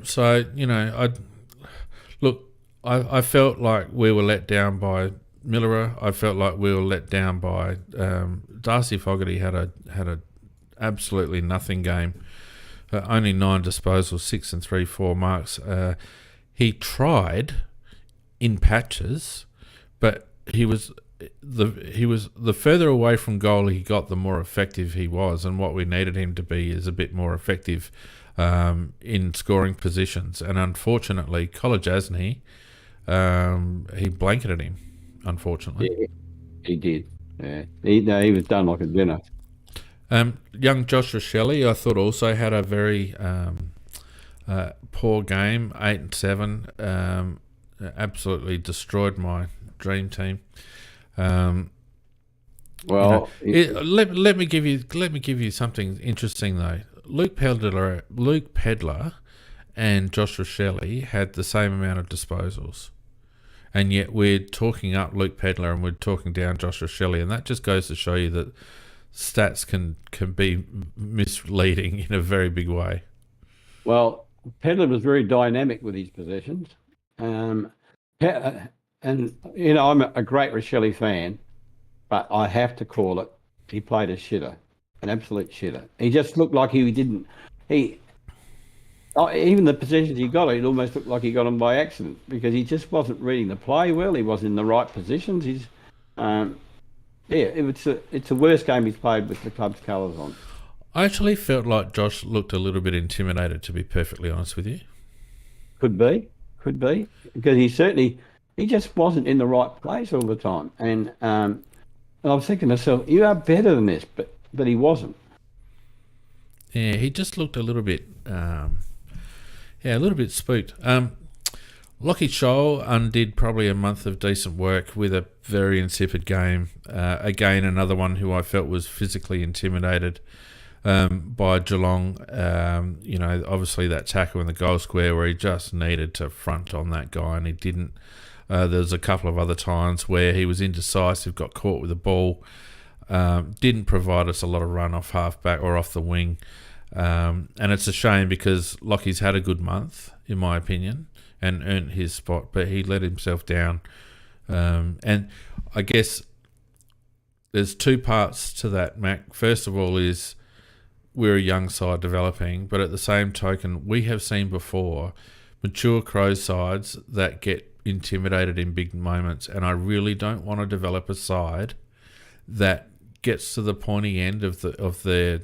So I felt like we were let down by Miller. I felt like we were let down by Darcy Fogarty. Had a absolutely nothing game. Only 9 disposals, 6 and 3 4 marks. He tried in patches, but he was the further away from goal he got, the more effective he was, and what we needed him to be is a bit more effective in scoring positions. And unfortunately, Kolajasny, he blanketed him. Unfortunately, yeah, he did. Yeah, he was done like a dinner. Young Josh Shelley, I thought, also had a very poor game. 8 and 7. Absolutely destroyed my dream team. Let me give you something interesting though. Luke Pedler and Joshua Shelley had the same amount of disposals, and yet we're talking up Luke Pedler and we're talking down Joshua Shelley, and that just goes to show you that stats can be misleading in a very big way. Well, Pedler was very dynamic with his possessions. And I'm a great Rochelle fan, but I have to call it, he played a shitter, an absolute shitter. He just looked like even the possessions he got, it almost looked like he got them by accident because he just wasn't reading the play well. He wasn't in the right positions. It's the worst game he's played with the club's colours on. I actually felt like Josh looked a little bit intimidated, to be perfectly honest with you. Could be, because he just wasn't in the right place all the time. And I was thinking to myself, you are better than this, but he wasn't. Yeah, he just looked a little bit, a little bit spooked. Lockie Scholl undid probably a month of decent work with a very insipid game. Again, another one who I felt was physically intimidated by Geelong. Obviously that tackle in the goal square where he just needed to front on that guy and he didn't. There was a couple of other times where he was indecisive, got caught with the ball, didn't provide us a lot of run off halfback or off the wing. And it's a shame because Lockie's had a good month, in my opinion, and earned his spot, but he let himself down. And I guess there's 2 parts to that, Mac. First of all is we're a young side developing, but at the same token, we have seen before mature Crows sides that get intimidated in big moments, and I really don't want to develop a side that gets to the pointy end of their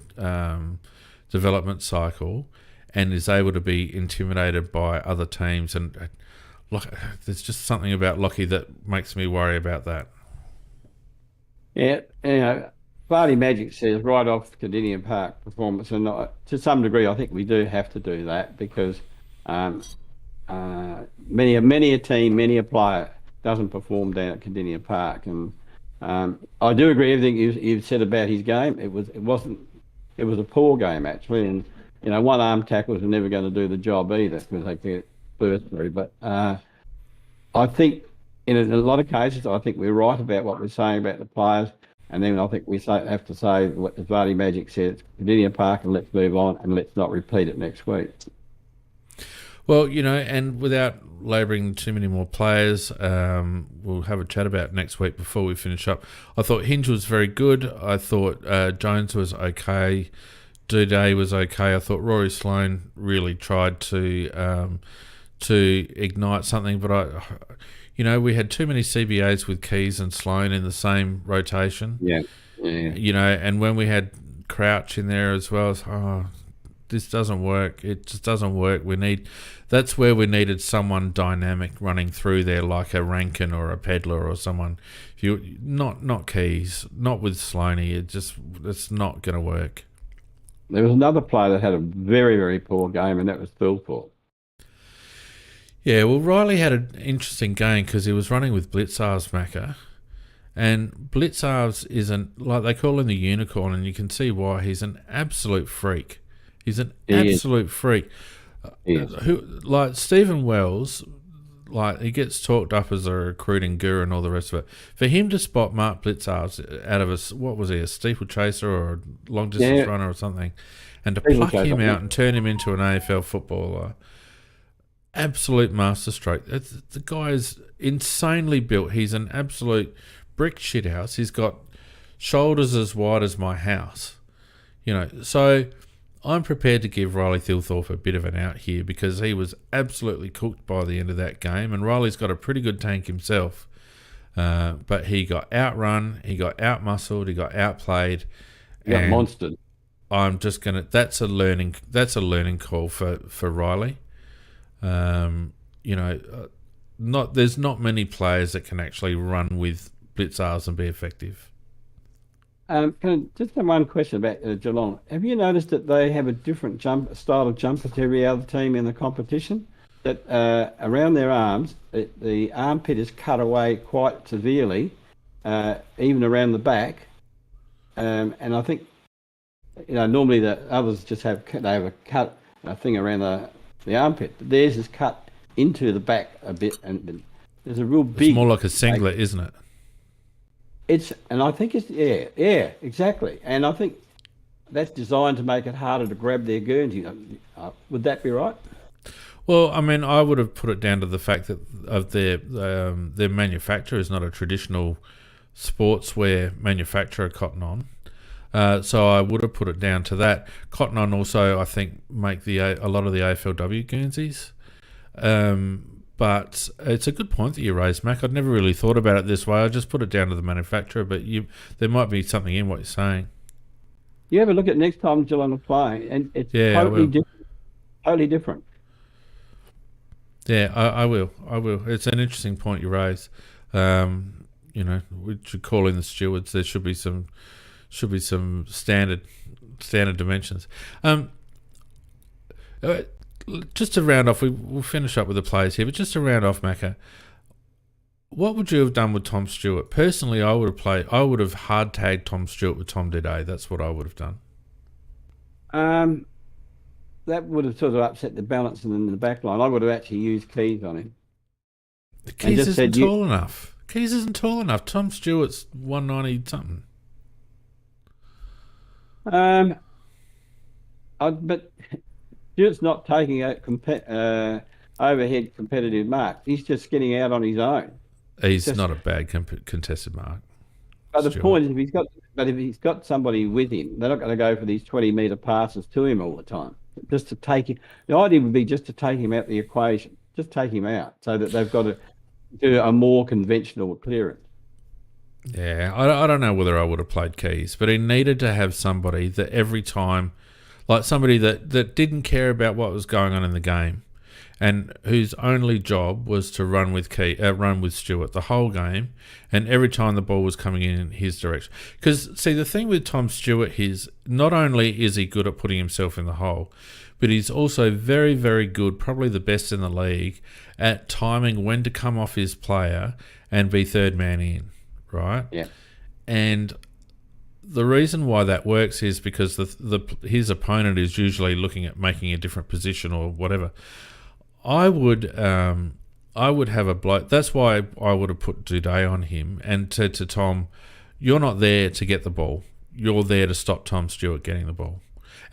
development cycle and is able to be intimidated by other teams. And there's just something about Lockie that makes me worry about that. Yeah, Vardy Magic says right off Cardinia Park performance, and to some degree, I think we do have to do that because many a team, many a player doesn't perform down at Cardinia Park, and I do agree with everything you've said about his game. It was a poor game actually, and one arm tackles are never going to do the job either because they get burst through. But I think in a lot of cases, I think we're right about what we're saying about the players. And then I think we have to say what the Vardy Magic said, Cardinia Park, and let's move on and let's not repeat it next week. Well, and without labouring too many more players, we'll have a chat about next week before we finish up. I thought Hinge was very good. I thought Jones was okay. Duday was okay. I thought Rory Sloane really tried to ignite something, but we had too many CBAs with Keys and Sloane in the same rotation. Yeah. And when we had Crouch in there as well, this doesn't work. It just doesn't work. That's where we needed someone dynamic running through there, like a Rankin or a Pedler or someone. Not Keys, not with Sloaney. It's not going to work. There was another player that had a very, very poor game, and that was Thilthorpe. Yeah, well, Riley had an interesting game because he was running with Blitzarves Macca, and Blitzarves isn't, like they call him the unicorn, and you can see why. He's an absolute freak. He's an absolute freak. Like Stephen Wells, like he gets talked up as a recruiting guru and all the rest of it. For him to spot Mark Blitzarves out of a steeplechaser or a long distance runner or something, and to pluck him out and turn him into an AFL footballer. Absolute masterstroke. The guy is insanely built. He's an absolute brick shithouse. He's got shoulders as wide as my house. So I'm prepared to give Riley Thilthorpe a bit of an out here because he was absolutely cooked by the end of that game, and Riley's got a pretty good tank himself. But he got outrun, he got outmuscled, he got outplayed. He got monstered. I'm just gonna. That's a learning call for Riley. There's not many players that can actually run with Blitzarves and be effective. Just one question about Geelong. Have you noticed that they have a different style of jumper to every other team in the competition? That around their arms, the armpit is cut away quite severely, even around the back. And I think, normally the others just have a cut thing around the armpit, but theirs is cut into the back a bit, and there's a real big. It's more like a singlet, isn't it? I think it's exactly, and I think that's designed to make it harder to grab their Guernsey. Would that be right? Well, I mean, I would have put it down to the fact that of their manufacturer is not a traditional sportswear manufacturer, Cotton On. So I would have put it down to that. Cotton On also, I think, make a lot of the AFLW Guernseys. But it's a good point that you raised, Mac. I'd never really thought about it this way. I just put it down to the manufacturer, but there might be something in what you're saying. You have a look at next time Geelong are playing, and it's totally different. Yeah, I will. It's an interesting point you raise. We should call in the stewards. There should be some standard dimensions. Just to round off, we'll finish up with the players here, but just to round off, Macca, what would you have done with Tom Stewart? Personally, I would have hard tagged Tom Stewart with Tom Duday. That's what I would have done. That would have sort of upset the balance in the back line. I would have actually used Keys on him. The Keys isn't tall enough. Keys isn't tall enough. Tom Stewart's 190 something. But Stewart's not taking a overhead competitive mark. He's just getting out on his own. He's not a bad contested mark. But the point is, if he's got somebody with him, they're not going to go for these 20-metre passes to him all the time. just to take him. The idea would be just to take him out the equation, just take him out, so that they've got to do a more conventional clearance. Yeah, I don't know whether I would have played Keys, but he needed to have somebody that every time, like somebody that didn't care about what was going on in the game, and whose only job was to run with Stewart the whole game, and every time the ball was coming in his direction. Because, see, the thing with Tom Stewart is not only is he good at putting himself in the hole, but he's also very, very good, probably the best in the league, at timing when to come off his player and be third man in, right? Yeah. And the reason why that works is because his opponent is usually looking at making a different position or whatever. I would have a bloke. That's why I would have put Duday on him and said to Tom, "You're not there to get the ball. You're there to stop Tom Stewart getting the ball.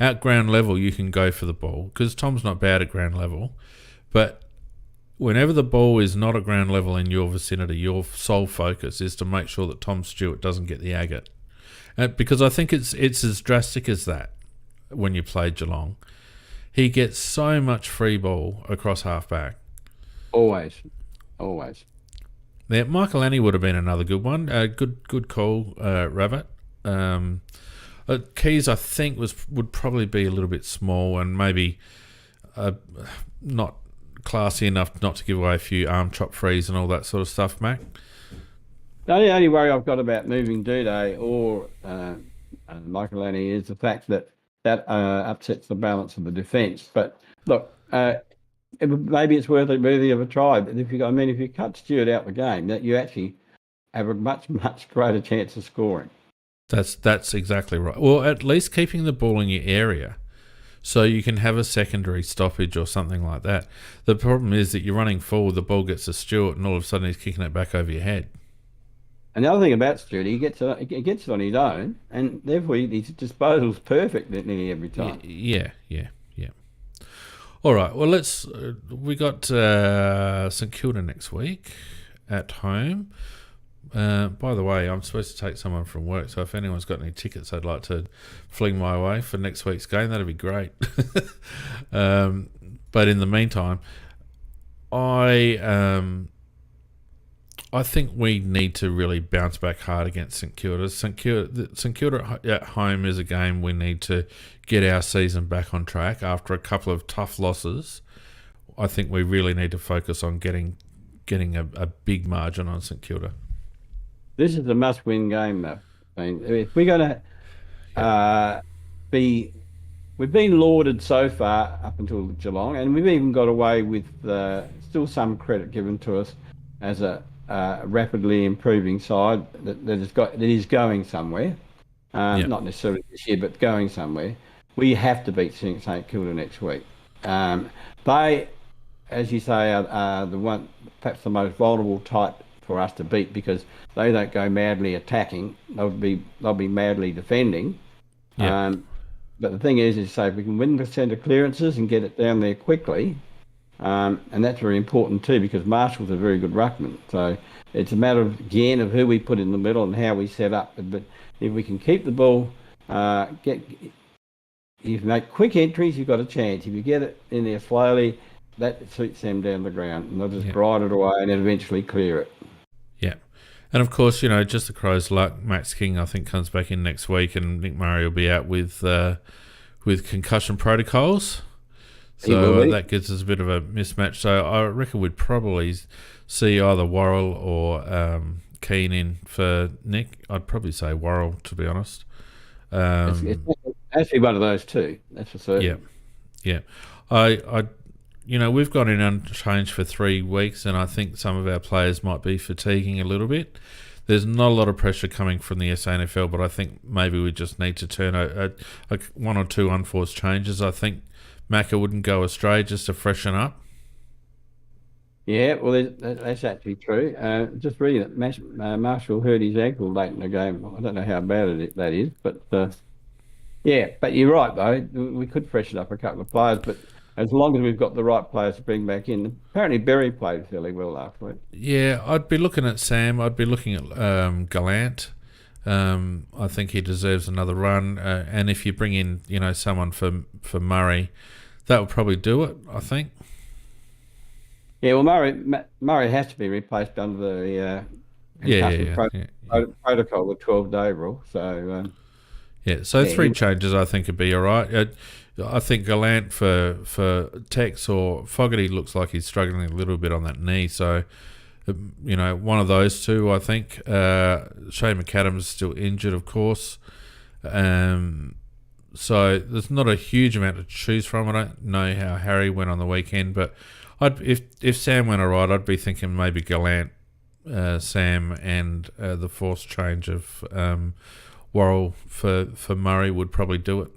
At ground level, you can go for the ball because Tom's not bad at ground level, but whenever the ball is not at ground level in your vicinity, your sole focus is to make sure that Tom Stewart doesn't get the agate, because I think it's as drastic as that when you play Geelong." He gets so much free ball across half-back. Always. Yeah, Michael Annie would have been another good one. Good call, Rabbit. Keys, I think, would probably be a little bit small and maybe not classy enough not to give away a few arm chop frees and all that sort of stuff, Mac. The only worry I've got about moving Duday or Michael Annie is the fact that upsets the balance of the defence. But look, maybe it's worthy of a try. But if you cut Stewart out the game, that you actually have a much greater chance of scoring. That's exactly right. Well, at least keeping the ball in your area, so you can have a secondary stoppage or something like that. The problem is that you're running forward, the ball gets to Stewart, and all of a sudden he's kicking it back over your head. And the other thing about Stewart, he gets it on his own, and therefore his disposal's perfect nearly every time. Yeah. All right. Well, we got St Kilda next week at home. By the way, I'm supposed to take someone from work, so if anyone's got any tickets I'd like to fling my way for next week's game, that'd be great. But in the meantime, I think we need to really bounce back hard against St Kilda. St Kilda at home is a game we need to get our season back on track after a couple of tough losses. I think we really need to focus on getting a big margin on St Kilda. This is a must-win game, though. I mean, if we're going to we've been lauded so far up until Geelong, and we've even got away with still some credit given to us as a rapidly improving side that is going somewhere. Not necessarily this year, but going somewhere. We have to beat St Kilda next week. They, as you say, are perhaps the most vulnerable type for us to beat because they don't go madly attacking. They'll be madly defending. But the thing is say if we can win the centre clearances and get it down there quickly, and that's very important too because Marshall's a very good ruckman. So it's a matter of who we put in the middle and how we set up. But if we can keep the ball, if you make quick entries, you've got a chance. If you get it in there slowly, that suits them down the ground, and they'll just ride it away and then eventually clear it. Yeah. And of course, just the Crows' luck. Max King, I think, comes back in next week, and Nick Murray will be out with concussion protocols. So that gives us a bit of a mismatch. So I reckon we'd probably see either Worrell or Keane in for Nick. I'd probably say Worrell, to be honest. It's actually one of those two. That's for certain. Yeah. We've gone in unchanged for 3 weeks, and I think some of our players might be fatiguing a little bit. There's not a lot of pressure coming from the SANFL, but I think maybe we just need to turn one or two unforced changes. I think Macca wouldn't go astray just to freshen up. Yeah, well, that's actually true. Just reading that Marshall hurt his ankle late in the game. I don't know how bad that is, but but you're right, though. We could freshen up a couple of players, but as long as we've got the right players to bring back in. Apparently Berry played fairly well last week. Yeah, I'd be looking at Sam. I'd be looking at Gallant. I think he deserves another run. And if you bring in, someone for Murray, that would probably do it, I think. Yeah, well, Murray has to be replaced under the protocol, the 12-day rule. So so 3 changes I think would be all right. I think Gallant for Tex or Fogarty looks like he's struggling a little bit on that knee. So, one of those two, I think. Shane McAdams is still injured, of course. So there's not a huge amount to choose from. I don't know how Harry went on the weekend, but if Sam went all right, I'd be thinking maybe Gallant, Sam, and the forced change of Worrell for Murray would probably do it.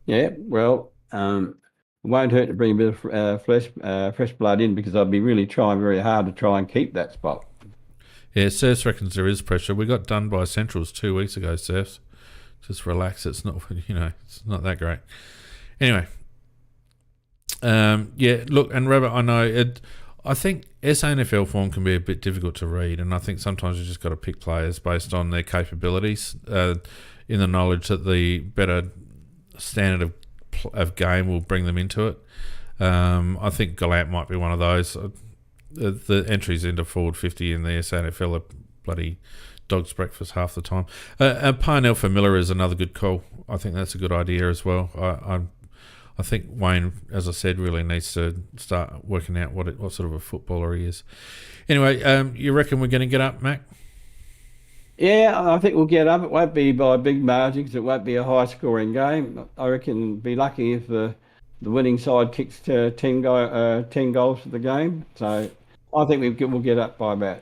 Yeah, well, it won't hurt to bring a bit of fresh blood in, because I'll be really trying very hard to try and keep that spot. Yeah, Surfs reckons there is pressure. We got done by Centrals 2 weeks ago, Surfs. Just relax. It's not, it's not that great. Anyway, look, and Rabbit, I know I think SANFL form can be a bit difficult to read, and I think sometimes you just got to pick players based on their capabilities, in the knowledge that the better standard of game will bring them into it. I think Gallant might be one of those. The entries into forward 50 in the SANFL are bloody dog's breakfast half the time. Parnell for Miller is another good call. I think that's a good idea as well. I think Wayne, as I said, really needs to start working out what sort of a footballer he is. Anyway, you reckon we're going to get up, Mac? Yeah, I think we'll get up. It won't be by big margins. It won't be a high-scoring game. I reckon be lucky if the winning side kicks 10 goals for the game. So I think we'll get up by about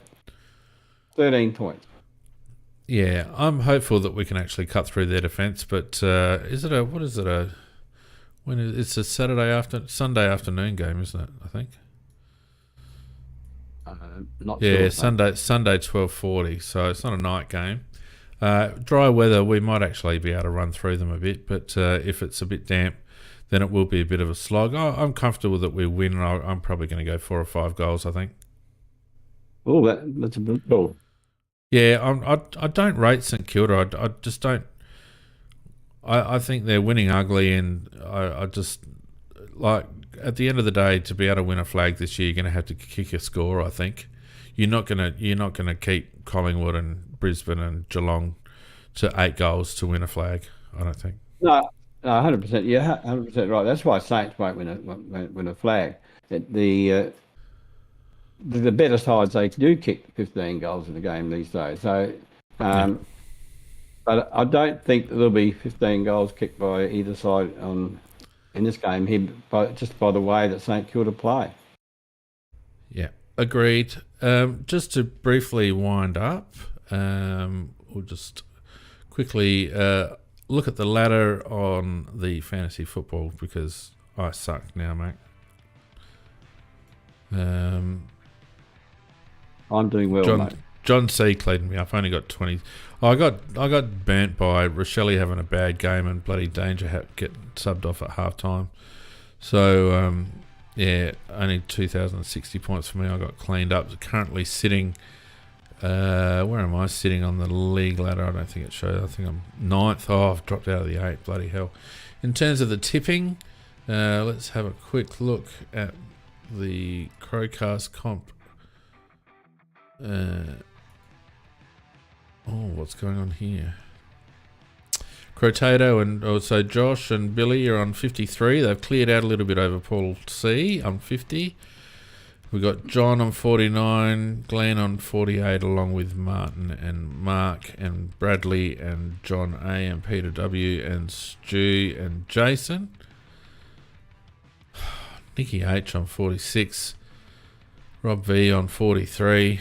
13 points. Yeah, I'm hopeful that we can actually cut through their defence. But it's a Sunday afternoon game, isn't it? I think. Not sure. Sunday 12:40. So it's not a night game. Dry weather, we might actually be able to run through them a bit. But if it's a bit damp, then it will be a bit of a slog. I'm comfortable that we win. I'm probably going to go 4 or 5 goals, I think. Oh, that's a bit cool. Yeah, I don't rate St Kilda. I just don't. I think they're winning ugly, and I just like at the end of the day, to be able to win a flag this year, you're going to have to kick a score. I think you're not gonna keep Collingwood and Brisbane and Geelong to 8 goals to win a flag. I don't think. No, 100%. Yeah, 100% right. That's why Saints won't win a flag. The better sides, they do kick 15 goals in a game these days. So, but I don't think there'll be 15 goals kicked by either side in this game here, just by the way that St Kilda play. Yeah, agreed. Just to briefly wind up, we'll just quickly look at the ladder on the fantasy football, because I suck now, mate. I'm doing well, mate. John C cleaned me up. I only got 20. I got burnt by Rochelle having a bad game and bloody Danger Hat getting subbed off at half time. So only 2,060 points for me. I got cleaned up. Currently sitting. Where am I sitting on the league ladder? I don't think it shows. I think I'm 9th. Oh, I've dropped out of the 8. Bloody hell! In terms of the tipping, let's have a quick look at the CrowCast comp. What's going on here? Crotato and also Josh and Billy are on 53. They've cleared out a little bit over Paul C on 50. We've got John on 49, Glenn on 48, along with Martin and Mark and Bradley and John A and Peter W and Stu and Jason. Nicky H on 46. Rob V on 43.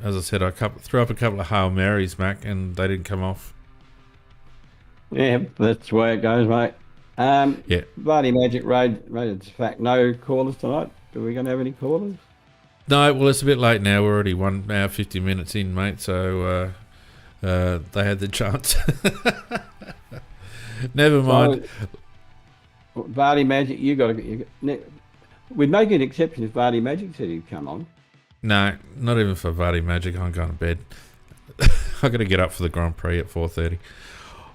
As I said, I threw up a couple of Hail Marys, Mac, and they didn't come off. Yeah, that's the way it goes, mate. Vardy Magic rated the fact no callers tonight. Are we going to have any callers? No, well, it's a bit late now. We're already 1 hour, 50 minutes in, mate, so they had the chance. Never mind. So, Vardy Magic, we'd make an exception if Vardy Magic said he'd come on. No, not even for Vardy Magic. I'm going to bed. I've got to get up for the Grand Prix at 4:30.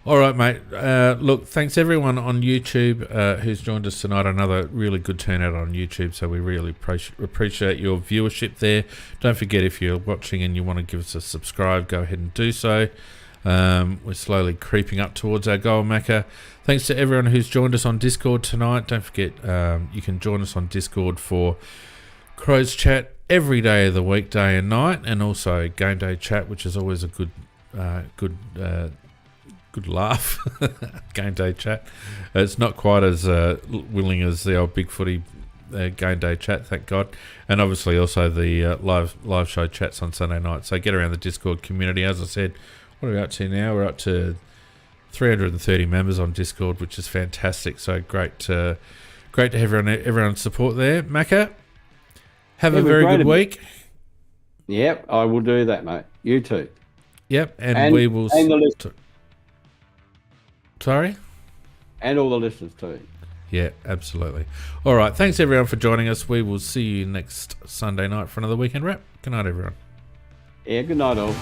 All right, mate. Look, thanks everyone on YouTube who's joined us tonight. Another really good turnout on YouTube, so we really appreciate your viewership there. Don't forget, if you're watching and you want to give us a subscribe, go ahead and do so. We're slowly creeping up towards our goal, Macca. Thanks to everyone who's joined us on Discord tonight. Don't forget, you can join us on Discord for Crows Chat every day of the week, day and night, and also Game Day Chat, which is always a good laugh. Game Day Chat. It's not quite as willing as the old Big Footy Game Day Chat, thank God. And obviously also the live show chats on Sunday night. So get around the Discord community. As I said, what are we up to now? We're up to 330 members on Discord, which is fantastic. So great to have everyone's support there. Macca, have a very good week. Yep, I will do that, mate. You too. Yep, and we will... Sorry? And all the listeners too. Yeah, absolutely. All right, thanks everyone for joining us. We will see you next Sunday night for another weekend wrap. Good night, everyone. Yeah, good night all.